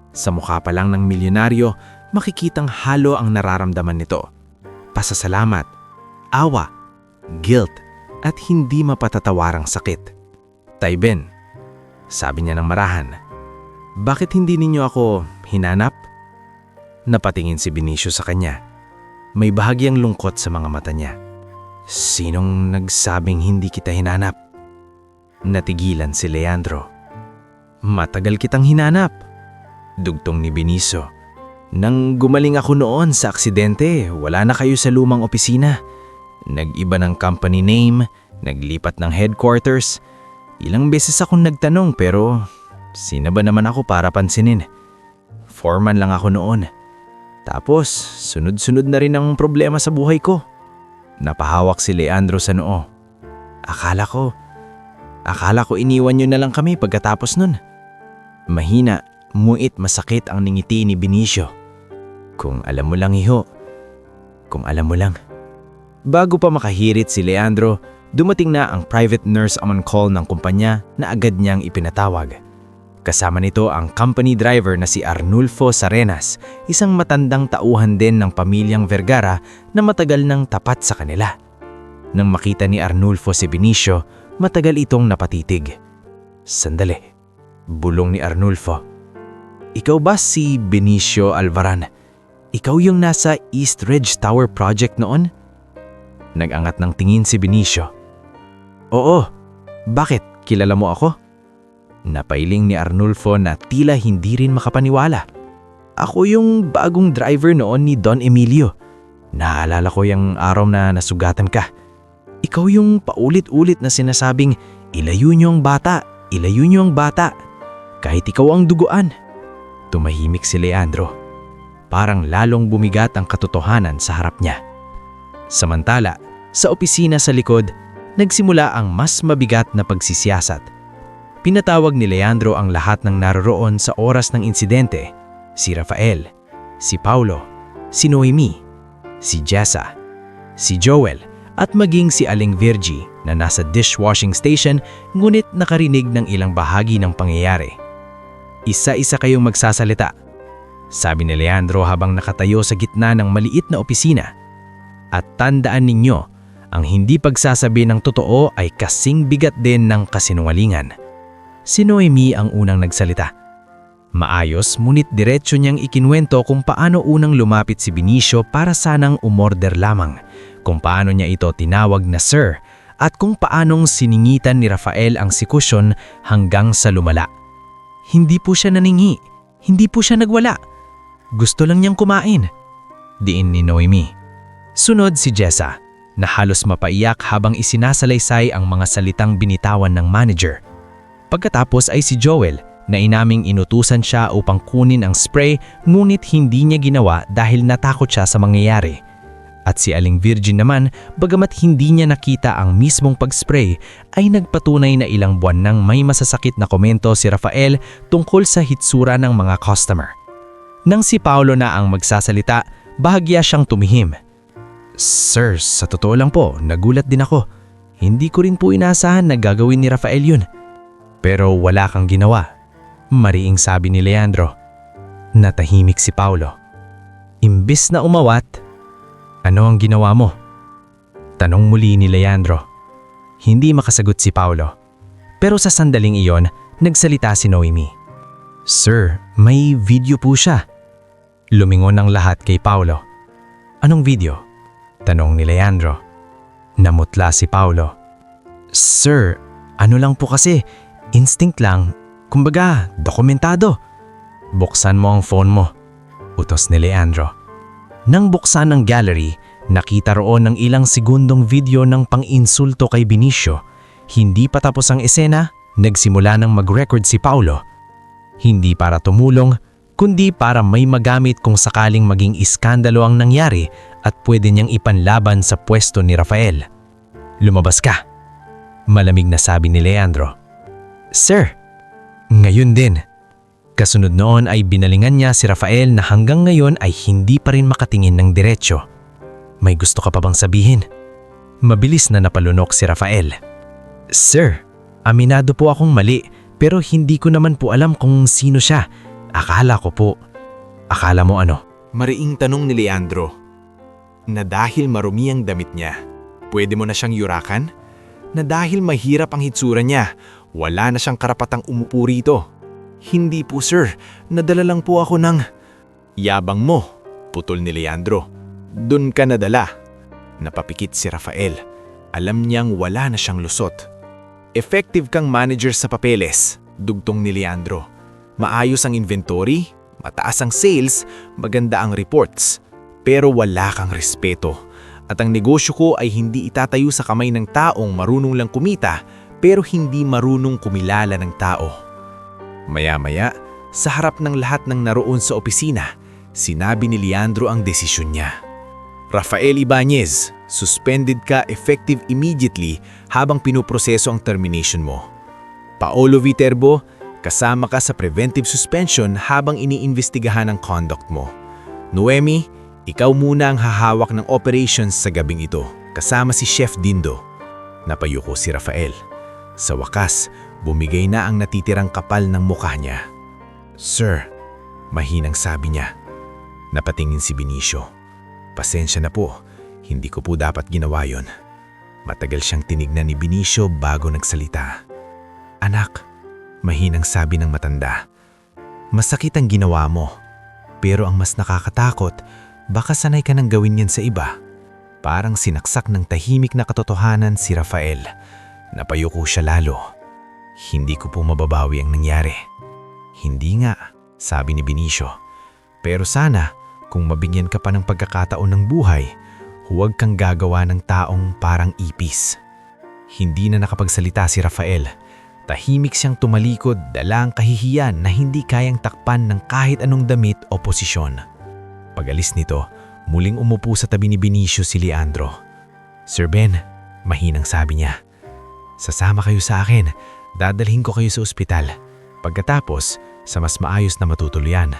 Sa mukha pa lang ng milyonaryo, makikitang halo ang nararamdaman nito. Pasasalamat, awa, guilt, at hindi mapatatawarang sakit. "Tayben," sabi niya ng marahan, "bakit hindi ninyo ako hinanap?" Napatingin si Benicio sa kanya. May bahagyang lungkot sa mga mata niya. "Sinong nagsabing hindi kita hinanap?" Natigilan si Leandro. "Matagal kitang hinanap," dugtong ni Benicio. "Nang gumaling ako noon sa aksidente, wala na kayo sa lumang opisina. Nag-iba ng company name, naglipat ng headquarters. Ilang beses akong nagtanong pero sino ba naman ako para pansinin? Foreman lang ako noon. Tapos, sunod-sunod na rin ang problema sa buhay ko." Napahawak si Leandro sa noo. Akala ko iniwan nyo na lang kami pagkatapos nun." Mahina, muit masakit ang ningiti ni Benicio. "Kung alam mo lang, iho. Kung alam mo lang." Bago pa makahirit si Leandro, dumating na ang private nurse on call ng kumpanya na agad niyang ipinatawag. Kasama nito ang company driver na si Arnulfo Sarenas, isang matandang tauhan din ng pamilyang Vergara na matagal nang tapat sa kanila. Nang makita ni Arnulfo si Benicio, matagal itong napatitig. "Sandali," bulong ni Arnulfo. "Ikaw ba si Benicio Alvaran? Ikaw yung nasa East Ridge Tower Project noon?" Nag-angat ng tingin si Benicio. "Oo, bakit? Kilala mo ako?" Napailing ni Arnulfo na tila hindi rin makapaniwala. "Ako yung bagong driver noon ni Don Emilio. Naalala ko yung araw na nasugatan ka. Ikaw yung paulit-ulit na sinasabing, 'Ilayo niyo ang bata, ilayo niyo ang bata.' Kahit ikaw ang duguan." Tumahimik si Leandro. Parang lalong bumigat ang katotohanan sa harap niya. Samantala, sa opisina sa likod, nagsimula ang mas mabigat na pagsisiyasat. Pinatawag ni Leandro ang lahat ng naroroon sa oras ng insidente, si Rafael, si Paulo, si Noemi, si Jessa, si Joel at maging si Aling Virgie na nasa dishwashing station ngunit nakarinig ng ilang bahagi ng pangyayari. "Isa-isa kayong magsasalita," sabi ni Leandro habang nakatayo sa gitna ng maliit na opisina. "At tandaan ninyo, ang hindi pagsasabi ng totoo ay kasing bigat din ng kasinungalingan." Si Noemi ang unang nagsalita. Maayos, ngunit diretsyo niyang ikinwento kung paano unang lumapit si Benicio para sanang umorder lamang, kung paano niya ito tinawag na sir, at kung paanong siningitan ni Rafael ang sikusyon hanggang sa lumala. Hindi po siya naningi, hindi po siya nagwala. Gusto lang niyang kumain. Diin ni Noemi. Sunod si Jessa, na halos mapaiyak habang isinasalaysay ang mga salitang binitawan ng manager. Pagkatapos ay si Joel na inaming inutusan siya upang kunin ang spray ngunit hindi niya ginawa dahil natakot siya sa mangyayari. At si Aling Virgin naman, bagamat hindi niya nakita ang mismong pag-spray, ay nagpatunay na ilang buwan nang may masasakit na komento si Rafael tungkol sa hitsura ng mga customer. Nang si Paulo na ang magsasalita, bahagya siyang tumihim. "Sir, sa totoo lang po, nagulat din ako. Hindi ko rin po inaasahan na gagawin ni Rafael yun. Pero wala kang ginawa," mariing sabi ni Leandro. Natahimik si Paulo. Imbis na umawat, "Ano ang ginawa mo?" Tanong muli ni Leandro. Hindi makasagot si Paulo. Pero sa sandaling iyon, nagsalita si Noemi. "Sir, may video po siya." Lumingon ang lahat kay Paulo. "Anong video?" tanong ni Leandro. Namutla si Paulo. "Sir, ano lang po kasi, Instinct lang, kumbaga dokumentado. Buksan mo ang phone mo, utos ni Leandro. Nang buksan ang gallery, nakita roon ng ilang segundong video ng pang-insulto kay Benicio. Hindi pa tapos ang esena, nagsimula ng mag-record si Paulo. Hindi para tumulong, kundi para may magamit kung sakaling maging iskandalo ang nangyari at pwede niyang ipanlaban sa pwesto ni Rafael. Lumabas ka, malamig na sabi ni Leandro. Sir, ngayon din. Kasunod noon ay binalingan niya si Rafael na hanggang ngayon ay hindi pa rin makatingin ng diretsyo. May gusto ka pa bang sabihin? Mabilis na napalunok si Rafael. Sir, aminado po akong mali pero hindi ko naman po alam kung sino siya. Akala ko po. Akala mo ano? Mariing tanong ni Leandro. Na dahil marumi ang damit niya, pwede mo na siyang yurakan? Na dahil mahirap ang hitsura niya, wala na siyang karapatang umupo rito? Hindi po sir, nadala lang po ako ng... Yabang mo, putol ni Leandro. Dun ka nadala. Napapikit si Rafael. Alam niyang wala na siyang lusot. Effective kang manager sa papeles, dugtong ni Leandro. Maayos ang inventory, mataas ang sales, maganda ang reports. Pero wala kang respeto. At ang negosyo ko ay hindi itatayo sa kamay ng taong marunong lang kumita pero hindi marunong kumilala ng tao. Maya-maya, sa harap ng lahat ng naroon sa opisina, sinabi ni Leandro ang desisyon niya. Rafael Ibanez, suspended ka effective immediately habang pinoproseso ang termination mo. Paolo Viterbo, kasama ka sa preventive suspension habang iniimbestigahan ang conduct mo. Noemi, ikaw muna ang hahawak ng operations sa gabing ito, kasama si Chef Dindo. Napayuko si Rafael. Sa wakas, bumigay na ang natitirang kapal ng mukha niya. Sir, mahinang sabi niya. Napatingin si Benicio. Pasensya na po, hindi ko po dapat ginawa yon. Matagal siyang tinignan ni Benicio bago nagsalita. Anak, mahinang sabi ng matanda. Masakit ang ginawa mo, pero ang mas nakakatakot, baka sanay ka nang gawin yan sa iba. Parang sinaksak ng tahimik na katotohanan si Rafael. Napayuko siya lalo. Hindi ko po mababawi ang nangyari. Hindi nga, sabi ni Benicio. Pero sana, kung mabigyan ka pa ng pagkakataon ng buhay, huwag kang gagawa ng taong parang ipis. Hindi na nakapagsalita si Rafael. Tahimik siyang tumalikod, dala ang kahihiyan na hindi kayang takpan ng kahit anong damit o posisyon. Pag-alis nito, muling umupo sa tabi ni Benicio si Leandro. Sir Ben, mahinang sabi niya. Sasama kayo sa akin, dadalhin ko kayo sa ospital. Pagkatapos, sa mas maayos na matutuluyan.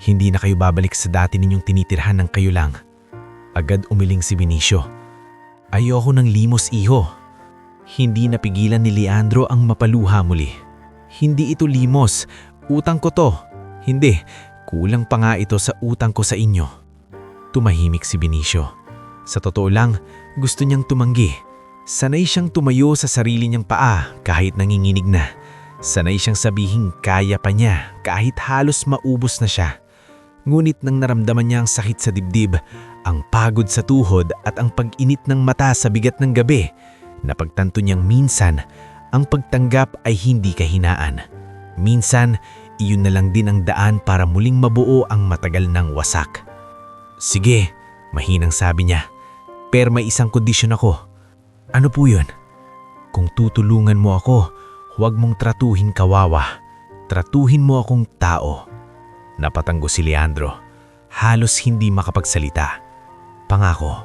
Hindi na kayo babalik sa dati ninyong tinitirhan ng kayo lang. Agad umiling si Benicio. Ayoko ng limos, iho. Hindi napigilan ni Leandro ang mapaluha muli. Hindi ito limos, utang ko to. Hindi, kulang pa nga ito sa utang ko sa inyo. Tumahimik si Benicio. Sa totoo lang, gusto niyang tumanggi. Sanay siyang tumayo sa sarili niyang paa kahit nanginginig na. Sanay siyang sabihing kaya pa niya kahit halos maubos na siya. Ngunit nang naramdaman niya ang sakit sa dibdib, ang pagod sa tuhod at ang pag-init ng mata sa bigat ng gabi, napagtanto niyang minsan, ang pagtanggap ay hindi kahinaan. Minsan, iyon na lang din ang daan para muling mabuo ang matagal ng wasak. Sige, mahinang sabi niya, pero may isang kondisyon ako. Ano po yun? Kung tutulungan mo ako, huwag mong tratuhin kawawa. Tratuhin mo akong tao. Napatanggo si Leandro. Halos hindi makapagsalita. Pangako.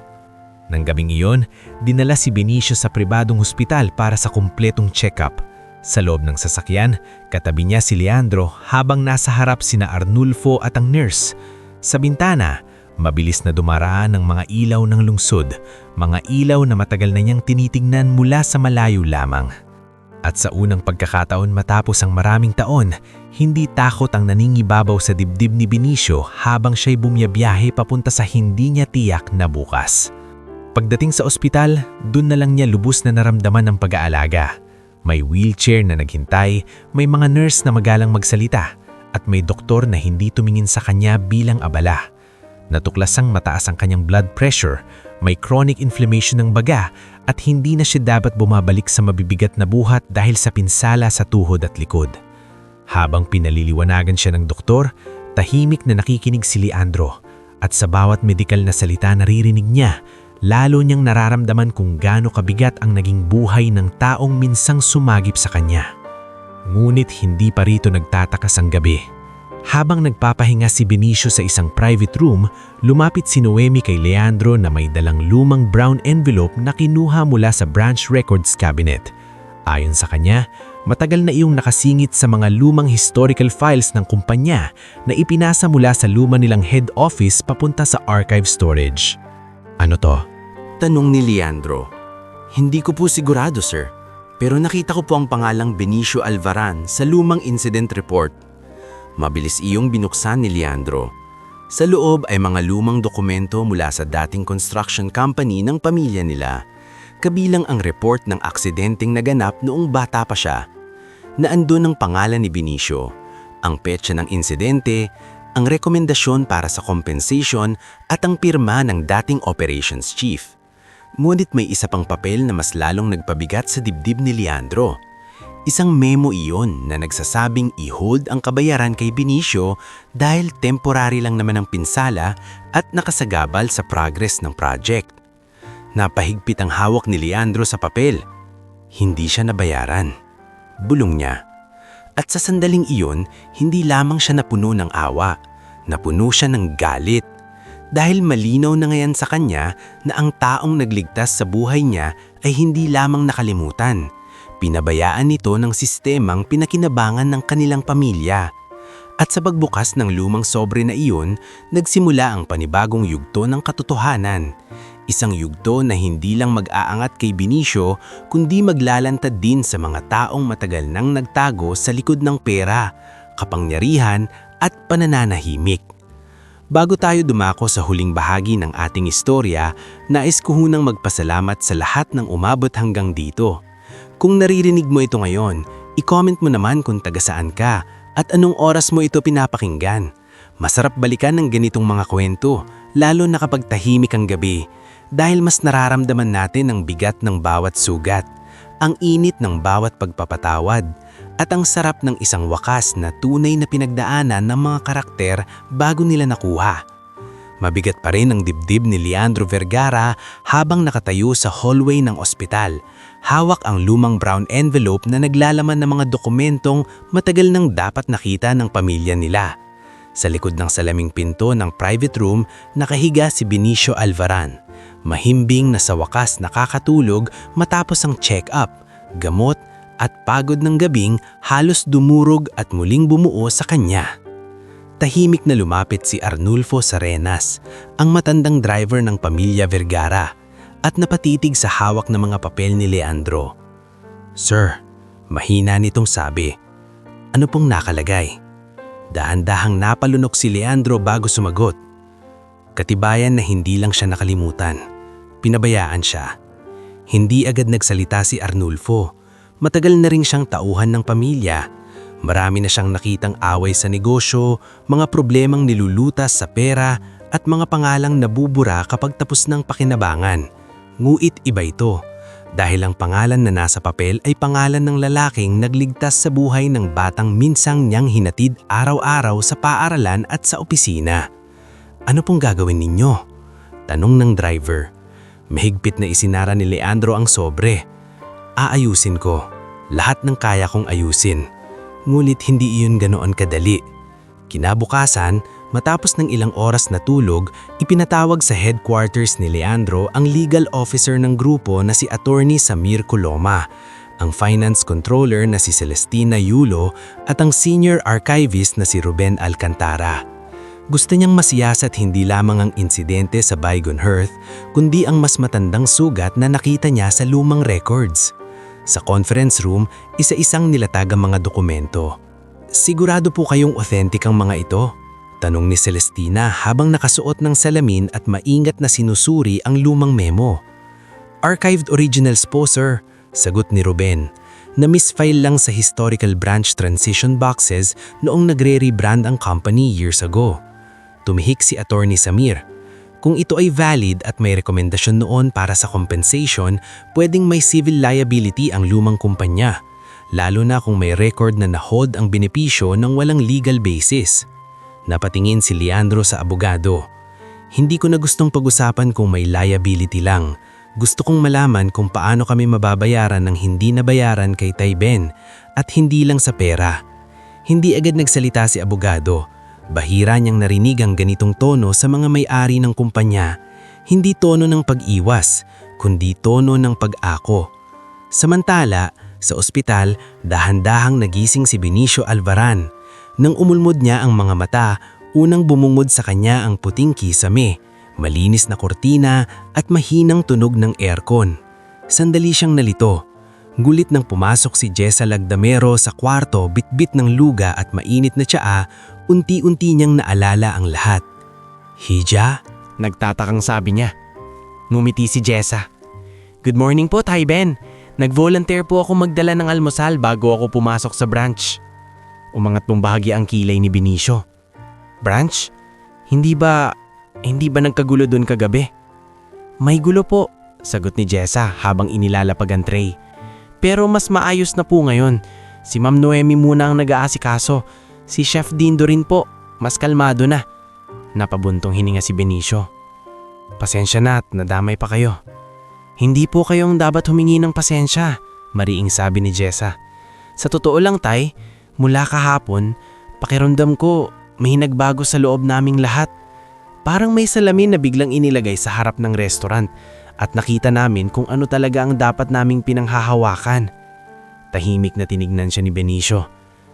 Nang gabing iyon, dinala si Benicio sa pribadong hospital para sa kumpletong check-up. Sa loob ng sasakyan, katabi niya si Leandro habang nasa harap sina Arnulfo at ang nurse. Sa bintana, mabilis na dumaraan ang mga ilaw ng lungsod, mga ilaw na matagal na niyang tinitingnan mula sa malayo lamang. At sa unang pagkakataon matapos ang maraming taon, hindi takot ang naningibabaw sa dibdib ni Benicio habang siya'y bumiyabiyahe papunta sa hindi niya tiyak na bukas. Pagdating sa ospital, dun na lang niya lubos na naramdaman ang pag-aalaga. May wheelchair na naghintay, may mga nurse na magalang magsalita, at may doktor na hindi tumingin sa kanya bilang abala. Natuklasang mataas ang kanyang blood pressure, may chronic inflammation ng baga at hindi na siya dapat bumabalik sa mabibigat na buhat dahil sa pinsala sa tuhod at likod. Habang pinaliliwanagan siya ng doktor, tahimik na nakikinig si Leandro at sa bawat medikal na salita naririnig niya, lalo niyang nararamdaman kung gaano kabigat ang naging buhay ng taong minsang sumagip sa kanya. Ngunit hindi pa rito nagtatakas ang gabi. Habang nagpapahinga si Benicio sa isang private room, lumapit si Noemi kay Leandro na may dalang lumang brown envelope na kinuha mula sa branch records cabinet. Ayon sa kanya, matagal na iyong nakasingit sa mga lumang historical files ng kumpanya na ipinasa mula sa luma nilang head office papunta sa archive storage. Ano to? Tanong ni Leandro. Hindi ko po sigurado, sir. Pero nakita ko po ang pangalang Benicio Alvaran sa lumang incident report. Mabilis iyong binuksan ni Leandro. Sa loob ay mga lumang dokumento mula sa dating construction company ng pamilya nila. Kabilang ang report ng aksidenteng naganap noong bata pa siya. Naandun ang pangalan ni Benicio, ang petsa ng insidente, ang rekomendasyon para sa compensation at ang pirma ng dating operations chief. Ngunit may isa pang papel na mas lalong nagpabigat sa dibdib ni Leandro. Isang memo iyon na nagsasabing i-hold ang kabayaran kay Benicio dahil temporary lang naman ang pinsala at nakasagabal sa progress ng project. Napahigpit ang hawak ni Leandro sa papel. Hindi siya nabayaran. Bulong niya. At sa sandaling iyon, hindi lamang siya napuno ng awa, napuno siya ng galit. Dahil malinaw na ngayon sa kanya na ang taong nagligtas sa buhay niya ay hindi lamang nakalimutan. Pinabayaan nito ng sistemang pinakinabangan ng kanilang pamilya. At sa pagbukas ng lumang sobre na iyon, nagsimula ang panibagong yugto ng katotohanan. Isang yugto na hindi lang mag-aangat kay Benicio, kundi maglalantad din sa mga taong matagal nang nagtago sa likod ng pera, kapangyarihan at panananahimik. Bago tayo dumako sa huling bahagi ng ating istorya, nais ko hunang magpasalamat sa lahat ng umabot hanggang dito. Kung naririnig mo ito ngayon, i-comment mo naman kung taga saan ka at anong oras mo ito pinapakinggan. Masarap balikan ng ganitong mga kwento, lalo na kapag tahimik ang gabi, dahil mas nararamdaman natin ang bigat ng bawat sugat, ang init ng bawat pagpapatawad, at ang sarap ng isang wakas na tunay na pinagdaanan ng mga karakter bago nila nakuha. Mabigat pa rin ang dibdib ni Leandro Vergara habang nakatayo sa hallway ng ospital. Hawak ang lumang brown envelope na naglalaman ng mga dokumentong matagal nang dapat nakita ng pamilya nila. Sa likod ng salaming pinto ng private room, nakahiga si Benicio Alvaran. Mahimbing na sa wakas nakakatulog matapos ang check-up, gamot at pagod ng gabing halos dumurog at muling bumuo sa kanya. Tahimik na lumapit si Arnulfo Sarenas, ang matandang driver ng pamilya Vergara, at napatitig sa hawak ng mga papel ni Leandro. "Sir," mahina nitong sabi. "Ano pong nakalagay?" Dahan-dahang napalunok si Leandro bago sumagot. Katibayan na hindi lang siya nakalimutan. Pinabayaan siya. Hindi agad nagsalita si Arnulfo. Matagal na rin siyang tauhan ng pamilya. Marami na siyang nakitang away sa negosyo, mga problemang nilulutas sa pera at mga pangalang nabubura kapag tapos ng pakinabangan. Nguit iba ito, dahil ang pangalan na nasa papel ay pangalan ng lalaking nagligtas sa buhay ng batang minsang niyang hinatid araw-araw sa paaralan at sa opisina. "Ano pong gagawin ninyo?" tanong ng driver. Mahigpit na isinara ni Leandro ang sobre. "Aayusin ko. Lahat ng kaya kong ayusin." Ngunit hindi iyon ganoon kadali. Kinabukasan, matapos ng ilang oras na tulog, ipinatawag sa headquarters ni Leandro ang legal officer ng grupo na si Attorney Samir Coloma, ang finance controller na si Celestina Yulo at ang senior archivist na si Ruben Alcantara. Gusto niyang masiyasat hindi lamang ang insidente sa Bygone Hearth, kundi ang mas matandang sugat na nakita niya sa lumang records. Sa conference room, isa-isang nilatag ang mga dokumento. "Sigurado po kayong authentic ang mga ito?" tanong ni Celestina habang nakasuot ng salamin at maingat na sinusuri ang lumang memo. "Archived originals po, sir," sagot ni Ruben. Na-misfile lang sa historical branch transition boxes noong nagre-rebrand ang company years ago. Tumihik si Attorney Samir. Kung ito ay valid at may rekomendasyon noon para sa compensation, pwedeng may civil liability ang lumang kumpanya, lalo na kung may record na na-hold ang benepisyo ng walang legal basis. Napatingin si Leandro sa abogado. Hindi ko na gustong pag-usapan kung may liability lang. Gusto kong malaman kung paano kami mababayaran ng hindi nabayaran kay Tayben at hindi lang sa pera. Hindi agad nagsalita si abogado. Bahira niyang narinig ang ganitong tono sa mga may-ari ng kumpanya. Hindi tono ng pag-iwas, kundi tono ng pag-ako. Samantala, sa ospital, dahan-dahang nagising si Benicio Alvaran. Nang umulmod niya ang mga mata, unang bumungod sa kanya ang puting kisame, malinis na kortina at mahinang tunog ng aircon. Sandali siyang nalito. Gulit nang pumasok si Jessa Lagdamero sa kwarto, bitbit ng luga at mainit na tsaa, unti-unti niyang naalala ang lahat. Hija? Nagtatakang sabi niya. Ngumiti si Jessa. Good morning po, Tayben. Nag-volunteer po ako magdala ng almusal bago ako pumasok sa branch. Umangat pong bahagi ang kilay ni Benicio. Branch? Hindi ba nagkagulo doon kagabi? May gulo po, sagot ni Jessa habang inilalapag ang tray. Pero mas maayos na po ngayon. Si Ma'am Noemi muna ang nag-aasikaso. Si Chef Dindo rin po, mas kalmado na. Napabuntong hininga si Benicio. Pasensya na at nadamay pa kayo. Hindi po kayong dapat humingi ng pasensya, mariing sabi ni Jessa. Sa totoo lang, Tay, mula kahapon, pakiramdam ko may nagbago sa loob naming lahat. Parang may salamin na biglang inilagay sa harap ng restaurant at nakita namin kung ano talaga ang dapat naming pinanghahawakan. Tahimik na tinignan siya ni Benicio.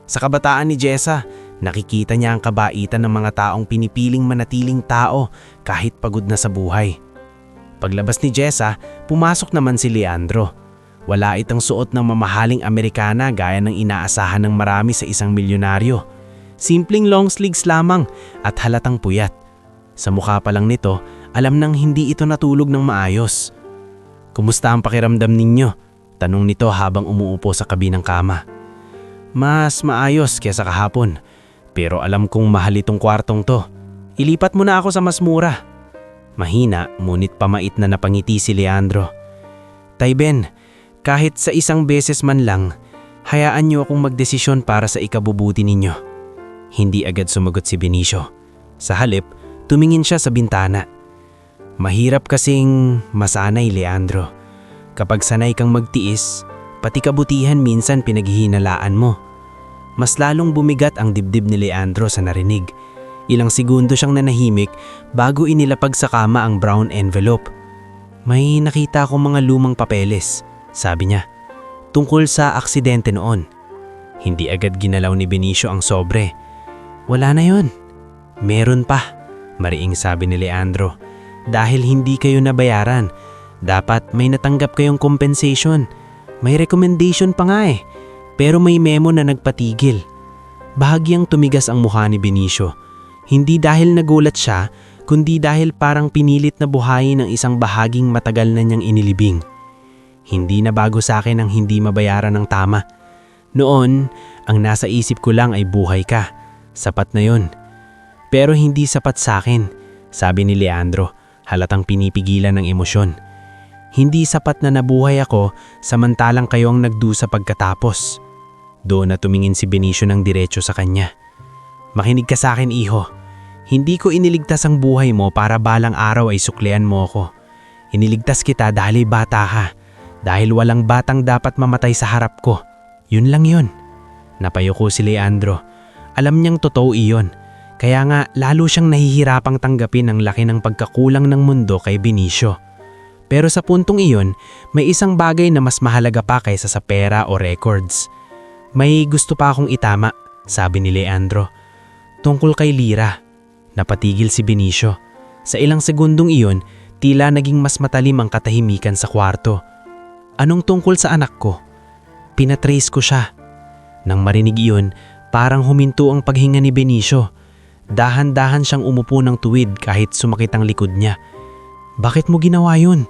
Sa kabataan ni Jessa, nakikita niya ang kabaitan ng mga taong pinipiling manatiling tao kahit pagod na sa buhay. Paglabas ni Jessa, pumasok naman si Leandro. Wala itang suot ng mamahaling Amerikana gaya ng inaasahan ng marami sa isang milyonaryo. Simpleng long sleeves lamang at halatang puyat. Sa mukha pa lang nito, alam nang hindi ito natulog ng maayos. Kumusta ang pakiramdam ninyo? Tanong nito habang umuupo sa kabinang kama. Mas maayos kaysa kahapon, pero alam kong mahal itong kwartong to. Ilipat mo na ako sa mas mura. Mahina ngunit pamait na napangiti si Leandro. Tayben, kahit sa isang beses man lang, hayaan niyo akong magdesisyon para sa ikabubuti ninyo. Hindi agad sumagot si Benicio. Sa halip, tumingin siya sa bintana. Mahirap kasing masanay, Leandro. Kapag sanay kang magtiis, pati kabutihan minsan pinaghihinalaan mo. Mas lalong bumigat ang dibdib ni Leandro sa narinig. Ilang segundo siyang nanahimik bago inilapag sa kama ang brown envelope. May nakita akong mga lumang papeles, sabi niya, tungkol sa aksidente noon. Hindi agad ginalaw ni Benicio ang sobre. Wala na yon. Meron pa, mariing sabi ni Leandro. Dahil hindi kayo nabayaran, dapat may natanggap kayong compensation. May recommendation pa nga eh, pero may memo na nagpatigil. Bahagyang tumigas ang mukha ni Benicio. Hindi dahil nagulat siya, kundi dahil parang pinilit na buhayin ng isang bahaging matagal na niyang inilibing. Hindi na bago sa akin ang hindi mabayaran ng tama. Noon, ang nasa isip ko lang ay buhay ka. Sapat na yon. Pero hindi sapat sa akin, sabi ni Leandro, halatang pinipigilan ng emosyon. Hindi sapat na nabuhay ako samantalang kayo ang nagdusa pagkatapos. Doon na tumingin si Benicio ng diretso sa kanya. Makinig ka sa akin, iho. Hindi ko iniligtas ang buhay mo para balang araw ay suklian mo ako. Iniligtas kita dahil bata ka. Dahil walang batang dapat mamatay sa harap ko. Yun lang yun. Napayuko si Leandro. Alam niyang totoo iyon. Kaya nga lalo siyang nahihirapang tanggapin ang laki ng pagkakulang ng mundo kay Benicio. Pero sa puntong iyon, may isang bagay na mas mahalaga pa kaysa sa pera o records. May gusto pa akong itama, sabi ni Leandro. Tungkol kay Lira. Napatigil si Benicio. Sa ilang segundong iyon, tila naging mas matalim ang katahimikan sa kwarto. Anong tungkol sa anak ko? Pinatrace ko siya. Nang marinig iyon, parang huminto ang paghinga ni Benicio. Dahan-dahan siyang umupo ng tuwid kahit sumakit ang likod niya. Bakit mo ginawa yun?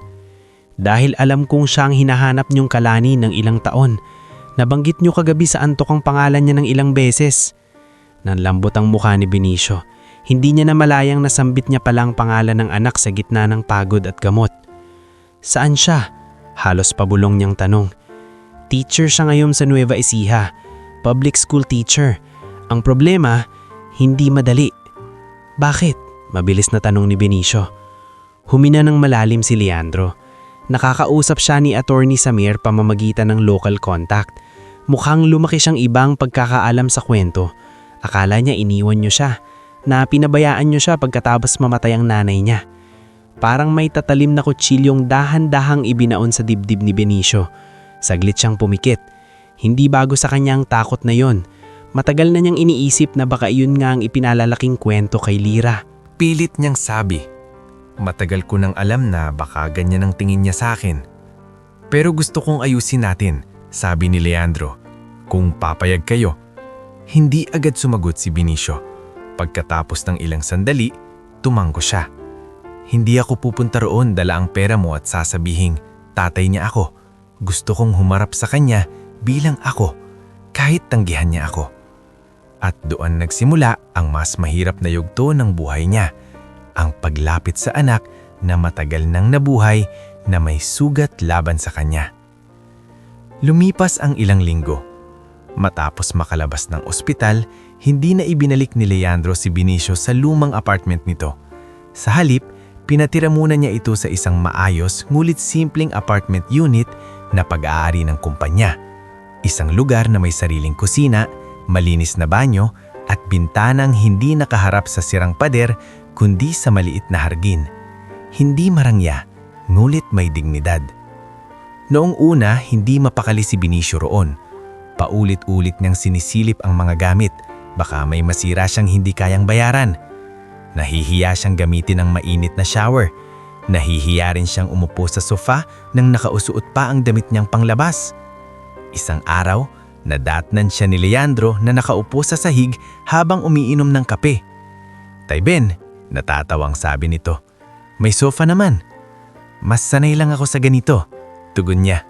Dahil alam kong siya ang hinahanap niyong kalani ng ilang taon. Nabanggit niyo kagabi sa antok ang pangalan niya ng ilang beses. Nanlambot ang mukha ni Benicio. Hindi niya namalayang nasambit niya palang pangalan ng anak sa gitna ng pagod at gamot. Saan siya? Halos pabulong niyang tanong. Teacher siya ngayon sa Nueva Ecija. Public school teacher. Ang problema, hindi madali. Bakit? Mabilis na tanong ni Benicio. Humina ng malalim si Leandro. Nakakausap siya ni Attorney Samir pamamagitan ng local contact. Mukhang lumaki siyang ibang pagkakaalam sa kwento. Akala niya iniwan niyo siya, na pinabayaan niyo siya pagkatapos mamatay ang nanay niya. Parang may tatalim na kutsilyong dahan-dahang ibinaon sa dibdib ni Benicio. Saglit siyang pumikit. Hindi bago sa kanyang takot na yon. Matagal na niyang iniisip na baka iyon nga ang ipinalalaking kwento kay Lira. Pilit niyang sabi, matagal ko nang alam na baka ganyan ang tingin niya sa akin. Pero gusto kong ayusin natin, sabi ni Leandro. Kung papayag kayo. Hindi agad sumagot si Benicio. Pagkatapos ng ilang sandali, tumanggo siya. Hindi ako pupunta roon, dala ang pera mo at sasabihing, tatay niya ako. Gusto kong humarap sa kanya bilang ako, kahit tanggihan niya ako. At doon nagsimula ang mas mahirap na yugto ng buhay niya, ang paglapit sa anak na matagal nang nabuhay na may sugat laban sa kanya. Lumipas ang ilang linggo. Matapos makalabas ng ospital, hindi na ibinalik ni Leandro si Benicio sa lumang apartment nito. Sa halip, pinatira muna niya ito sa isang maayos ngulit simpleng apartment unit na pag-aari ng kumpanya. Isang lugar na may sariling kusina, malinis na banyo at bintanang hindi nakaharap sa sirang pader kundi sa maliit na hardin. Hindi marangya, ngulit may dignidad. Noong una, hindi mapakali si Benicio roon. Paulit-ulit niyang sinisilip ang mga gamit, baka may masira siyang hindi kayang bayaran. Nahihiya siyang gamitin ang mainit na shower. Nahihiya rin siyang umupo sa sofa nang nakausuot pa ang damit niyang panglabas. Isang araw, nadatnan siya ni Leandro na nakaupo sa sahig habang umiinom ng kape. Tay Ben, natatawang sabi nito. May sofa naman. Mas sanay lang ako sa ganito, tugon niya.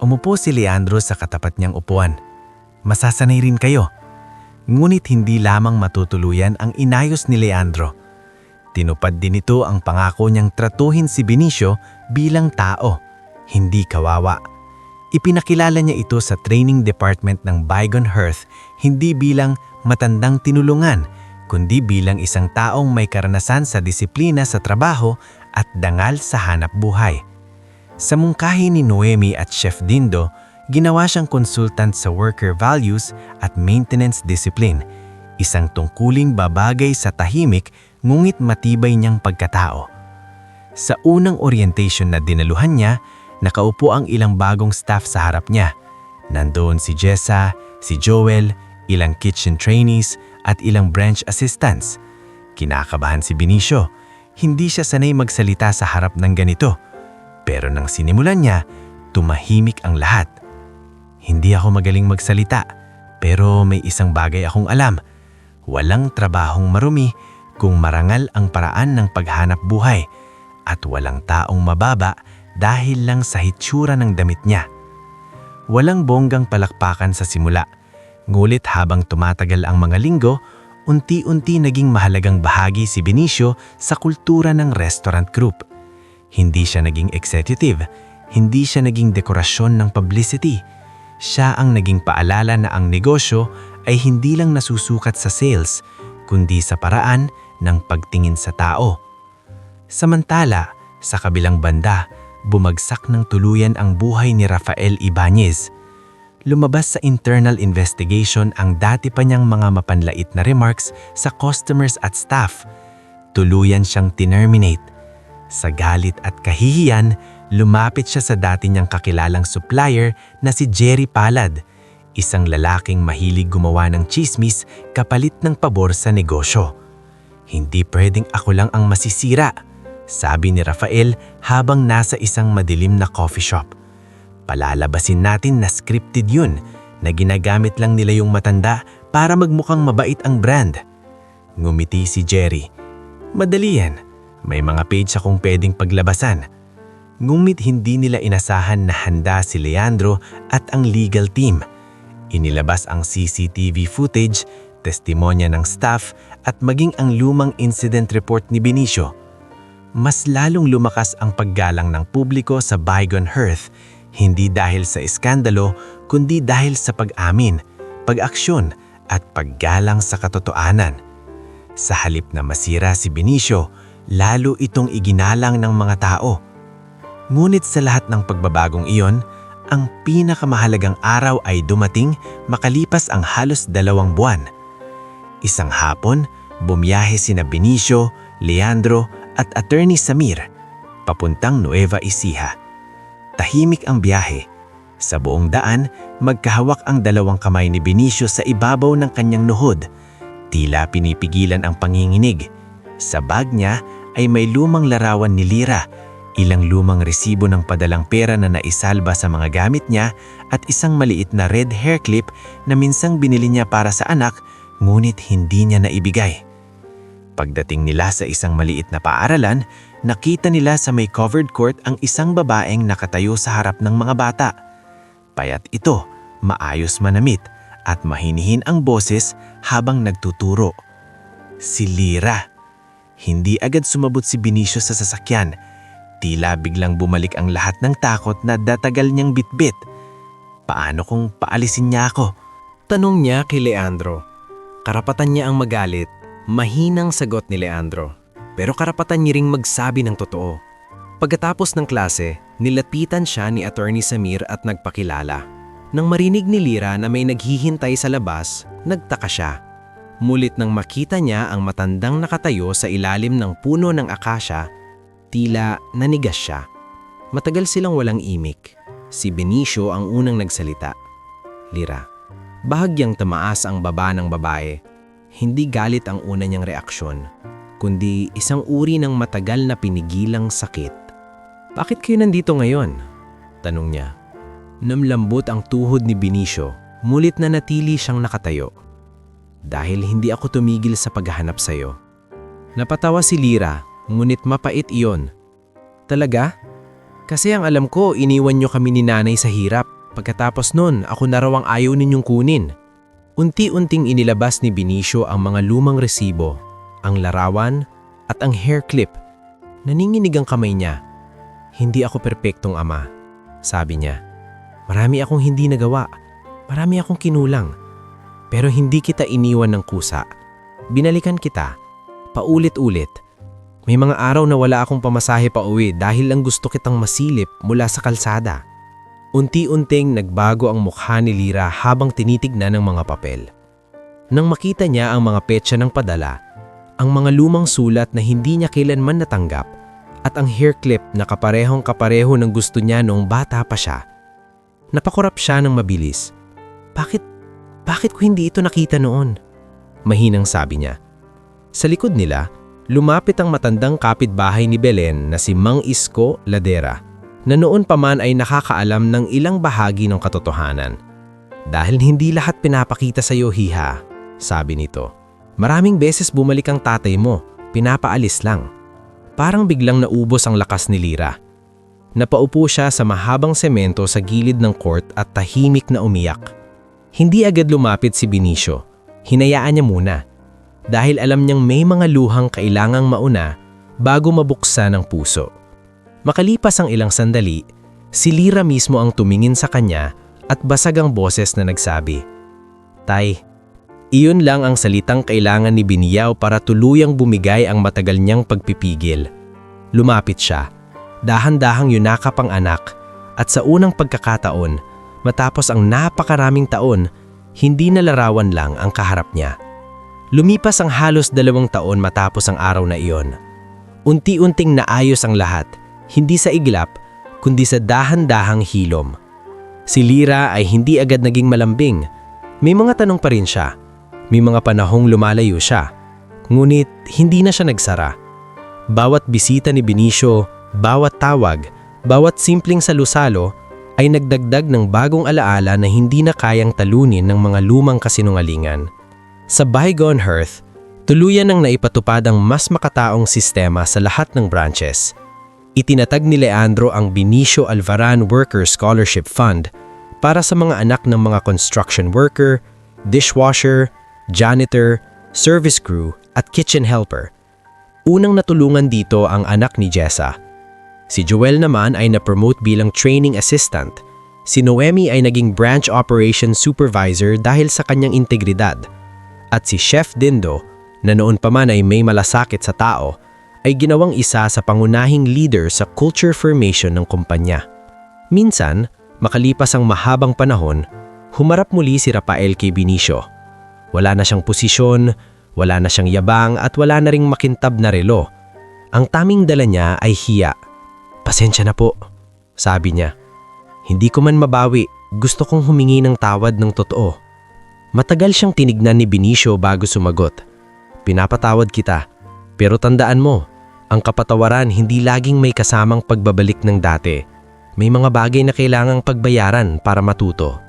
Umupo si Leandro sa katapat niyang upuan. Masasanay rin kayo. Ngunit hindi lamang matutuluyan ang inayos ni Leandro. Tinupad din ito ang pangako niyang tratuhin si Benicio bilang tao, hindi kawawa. Ipinakilala niya ito sa training department ng Bygone Hearth hindi bilang matandang tinulungan, kundi bilang isang taong may karanasan sa disiplina sa trabaho at dangal sa hanap buhay. Sa mungkahi ni Noemi at Chef Dindo, ginawa siyang consultant sa worker values at maintenance discipline, isang tungkuling babagay sa tahimik ngunit matibay niyang pagkatao. Sa unang orientation na dinaluhan niya, nakaupo ang ilang bagong staff sa harap niya. Nandoon si Jessa, si Joel, ilang kitchen trainees at ilang branch assistants. Kinakabahan si Benicio. Hindi siya sanay magsalita sa harap ng ganito. Pero nang sinimulan niya, tumahimik ang lahat. Hindi ako magaling magsalita, pero may isang bagay akong alam. Walang trabahong marumi kung marangal ang paraan ng paghanap buhay at walang taong mababa dahil lang sa hitsura ng damit niya. Walang bonggang palakpakan sa simula, ngulit habang tumatagal ang mga linggo, unti-unti naging mahalagang bahagi si Benicio sa kultura ng restaurant group. Hindi siya naging executive, hindi siya naging dekorasyon ng publicity. Siya ang naging paalala na ang negosyo ay hindi lang nasusukat sa sales, kundi sa paraan ng pagtingin sa tao. Samantala, sa kabilang banda, bumagsak ng tuluyan ang buhay ni Rafael Ibanez. Lumabas sa internal investigation ang dati pa niyang mga mapanlait na remarks sa customers at staff. Tuluyan siyang tinerminate. Sa galit at kahihiyan, lumapit siya sa dati niyang kakilalang supplier na si Jerry Palad, isang lalaking mahilig gumawa ng chismis kapalit ng pabor sa negosyo. Hindi pwedeng ako lang ang masisira, sabi ni Rafael habang nasa isang madilim na coffee shop. Palalabasin natin na scripted yun, na ginagamit lang nila yung matanda para magmukhang mabait ang brand. Ngumiti si Jerry. Madali yan. May mga page akong pwedeng paglabasan. Ngunit hindi nila inasahan na handa si Leandro at ang legal team. Inilabas ang CCTV footage testimonya ng staff at maging ang lumang incident report ni Benicio. Mas lalong lumakas ang paggalang ng publiko sa Bygone Hearth, hindi dahil sa iskandalo kundi dahil sa pag-amin, pag-aksyon at paggalang sa katotohanan. Sa halip na masira si Benicio, lalo itong iginalang ng mga tao. Ngunit sa lahat ng pagbabagong iyon, ang pinakamahalagang araw ay dumating makalipas ang halos 2 buwan. Isang hapon, bumiyahe sina Benicio, Leandro at Attorney Samir papuntang Nueva Ecija. Tahimik ang biyahe. Sa buong daan, magkahawak ang 2 kamay ni Benicio sa ibabaw ng kanyang nuhod. Tila pinipigilan ang panginginig. Sa bag niya ay may lumang larawan ni Lira, ilang lumang resibo ng padalang pera na naisalba sa mga gamit niya at isang maliit na red hair clip na minsang binili niya para sa anak ngunit hindi niya naibigay. Pagdating nila sa isang maliit na paaralan, nakita nila sa may covered court ang isang babaeng nakatayo sa harap ng mga bata. Payat ito, maayos manamit at mahinihin ang boses habang nagtuturo. Si Lira. Hindi agad sumabot si Benicio sa sasakyan. Tila biglang bumalik ang lahat ng takot na datagal niyang bitbit. Paano kung paalisin niya ako? Tanong niya kay Leandro. Karapatan niya ang magalit, mahinang sagot ni Leandro. Pero karapatan niya ring magsabi ng totoo. Pagkatapos ng klase, nilapitan siya ni Attorney Samir at nagpakilala. Nang marinig ni Lira na may naghihintay sa labas, nagtaka siya. Mulit nang makita niya ang matandang nakatayo sa ilalim ng puno ng akasya, tila nanigas siya. Matagal silang walang imik. Si Benicio ang unang nagsalita. Lira, bahagyang tamaas ang baba ng babae. Hindi galit ang una niyang reaksyon, kundi isang uri ng matagal na pinigilang sakit. Bakit kayo nandito ngayon? Tanong niya. Namlambot ang tuhod ni Benicio, mulit na natili siyang nakatayo. Dahil hindi ako tumigil sa paghahanap sa'yo. Napatawa si Lira, ngunit mapait iyon. Talaga? Kasi ang alam ko, iniwan niyo kami ni nanay sa hirap. Pagkatapos nun, ako na raw ang ayaw ninyong kunin. Unti-unting inilabas ni Benicio ang mga lumang resibo, ang larawan at ang hair clip. Naninginig ang kamay niya. Hindi ako perpektong ama, sabi niya. Marami akong hindi nagawa. Marami akong kinulang. Pero hindi kita iniwan ng kusa. Binalikan kita. Paulit-ulit. May mga araw na wala akong pamasahe pa uwi dahil lang gusto kitang masilip mula sa kalsada. Unti-unting nagbago ang mukha ni Lira habang tinitignan ng mga papel. Nang makita niya ang mga petsa ng padala, ang mga lumang sulat na hindi niya kailanman natanggap, at ang hair clip na kaparehong-kapareho ng gusto niya noong bata pa siya. Napakurap siya ng mabilis. Bakit ko hindi ito nakita noon? Mahinang sabi niya. Sa likod nila, lumapit ang matandang kapitbahay ni Belen na si Mang Isko Ladera, na noon pa man ay nakakaalam ng ilang bahagi ng katotohanan. Dahil hindi lahat pinapakita sa iyo, hiha, sabi nito. Maraming beses bumalik ang tatay mo, pinapaalis lang. Parang biglang naubos ang lakas ni Lira. Napaupo siya sa mahabang semento sa gilid ng court at tahimik na umiyak. Hindi agad lumapit si Benicio. Hinayaan niya muna. Dahil alam niyang may mga luhang kailangang mauna bago mabuksan ang puso. Makalipas ang ilang sandali, si Lira mismo ang tumingin sa kanya at basag ang boses na nagsabi, Tay, iyon lang ang salitang kailangan ni Biniyaw para tuluyang bumigay ang matagal niyang pagpipigil. Lumapit siya, dahan-dahang yunakap ang anak, at sa unang pagkakataon, matapos ang napakaraming taon, hindi na larawan lang ang kaharap niya. Lumipas ang halos 2 taon matapos ang araw na iyon. Unti-unting naayos ang lahat, hindi sa iglap, kundi sa dahan-dahang hilom. Si Lira ay hindi agad naging malambing. May mga tanong pa rin siya. May mga panahong lumalayo siya. Ngunit hindi na siya nagsara. Bawat bisita ni Benicio, bawat tawag, bawat simpleng salusalo, ay nagdagdag ng bagong alaala na hindi na kayang talunin ng mga lumang kasinungalingan. Sa Bygone Hearth, tuluyan nang naipatupad ang mas makataong sistema sa lahat ng branches. Itinatag ni Leandro ang Benicio Alvaran Worker Scholarship Fund para sa mga anak ng mga construction worker, dishwasher, janitor, service crew at kitchen helper. Unang natulungan dito ang anak ni Jessa. Si Joel naman ay na-promote bilang training assistant. Si Noemi ay naging branch operations supervisor dahil sa kanyang integridad. At si Chef Dindo, na noon pa man ay may malasakit sa tao, ay ginawang isa sa pangunahing leader sa culture formation ng kumpanya. Minsan, makalipas ang mahabang panahon, humarap muli si Rafael kay Benicio. Wala na siyang posisyon, wala na siyang yabang at wala na ring makintab na relo. Ang taming dala niya ay hiya. "Pasensya na po," sabi niya. "Hindi ko man mabawi, gusto kong humingi ng tawad ng totoo." Matagal siyang tinignan ni Benicio bago sumagot. "Pinapatawad kita, pero tandaan mo, ang kapatawaran hindi laging may kasamang pagbabalik ng dati. May mga bagay na kailangang pagbayaran para matuto."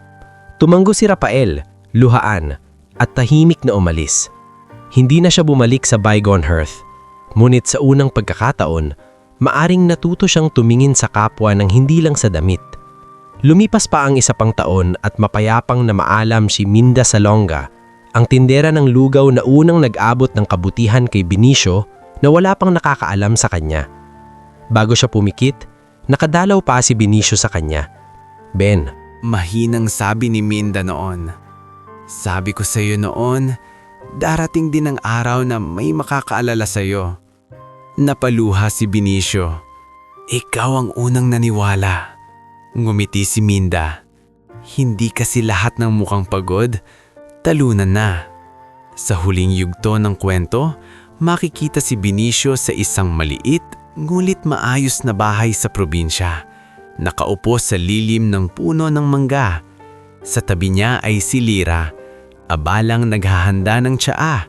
Tumanggo si Rafael, luhaan, at tahimik na umalis. Hindi na siya bumalik sa bygone hearth. Ngunit sa unang pagkakataon, maaring natuto siyang tumingin sa kapwa ng hindi lang sa damit. Lumipas pa ang isa pang taon at mapayapang na maalam si Minda Salonga, ang tindera ng lugaw na unang nag-abot ng kabutihan kay Benicio na wala pang nakakaalam sa kanya. Bago siya pumikit, nakadalaw pa si Benicio sa kanya. "Ben, Mahinang sabi ni Minda noon. Sabi ko sa iyo noon, darating din ang araw na may makakaalala sa iyo." Napaluha si Benicio. "Ikaw ang unang naniwala." Ngumiti si Minda. "Hindi kasi lahat ng mukhang pagod, talunan na." Sa huling yugto ng kwento, makikita si Benicio sa isang maliit ngulit maayos na bahay sa probinsya. Nakaupo sa lilim ng puno ng mangga. Sa tabi niya ay si Lira, abalang naghahanda ng tsaa.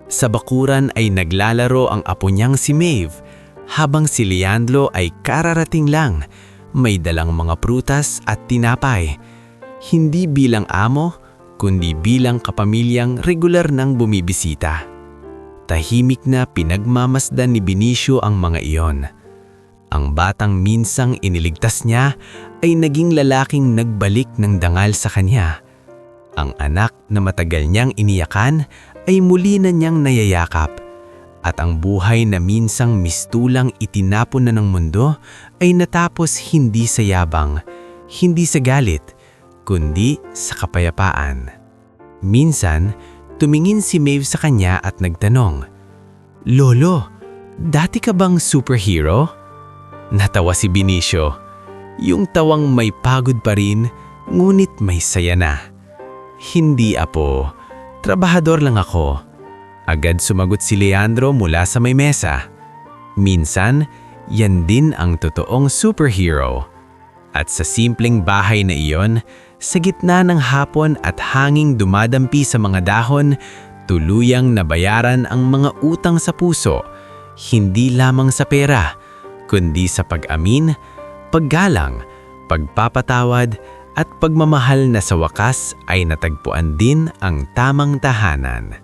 Sa bakuran ay naglalaro ang apo niyang si Maeve, habang si Leandro ay kararating lang, may dalang mga prutas at tinapay. Hindi bilang amo, kundi bilang kapamilyang regular nang bumibisita. Tahimik na pinagmamasdan ni Benicio ang mga iyon. Ang batang minsang iniligtas niya ay naging lalaking nagbalik ng dangal sa kanya. Ang anak na matagal niyang iniyakan ay muli na niyang nayayakap. At ang buhay na minsang mistulang itinapon na ng mundo ay natapos hindi sa yabang, hindi sa galit, kundi sa kapayapaan. Minsan, tumingin si Maeve sa kanya at nagtanong, "Lolo, dati ka bang superhero?" Natawa si Benicio. Yung tawang may pagod pa rin, ngunit may saya na. "Hindi, apo. Trabahador lang ako." Agad sumagot si Leandro mula sa may mesa. Minsan, yan din ang totoong superhero. At sa simpleng bahay na iyon, sa gitna ng hapon at hanging dumadampi sa mga dahon, tuluyang nabayaran ang mga utang sa puso, hindi lamang sa pera, kundi sa pag-amin, paggalang, pagpapatawad at pagmamahal na sa wakas ay natagpuan din ang tamang tahanan.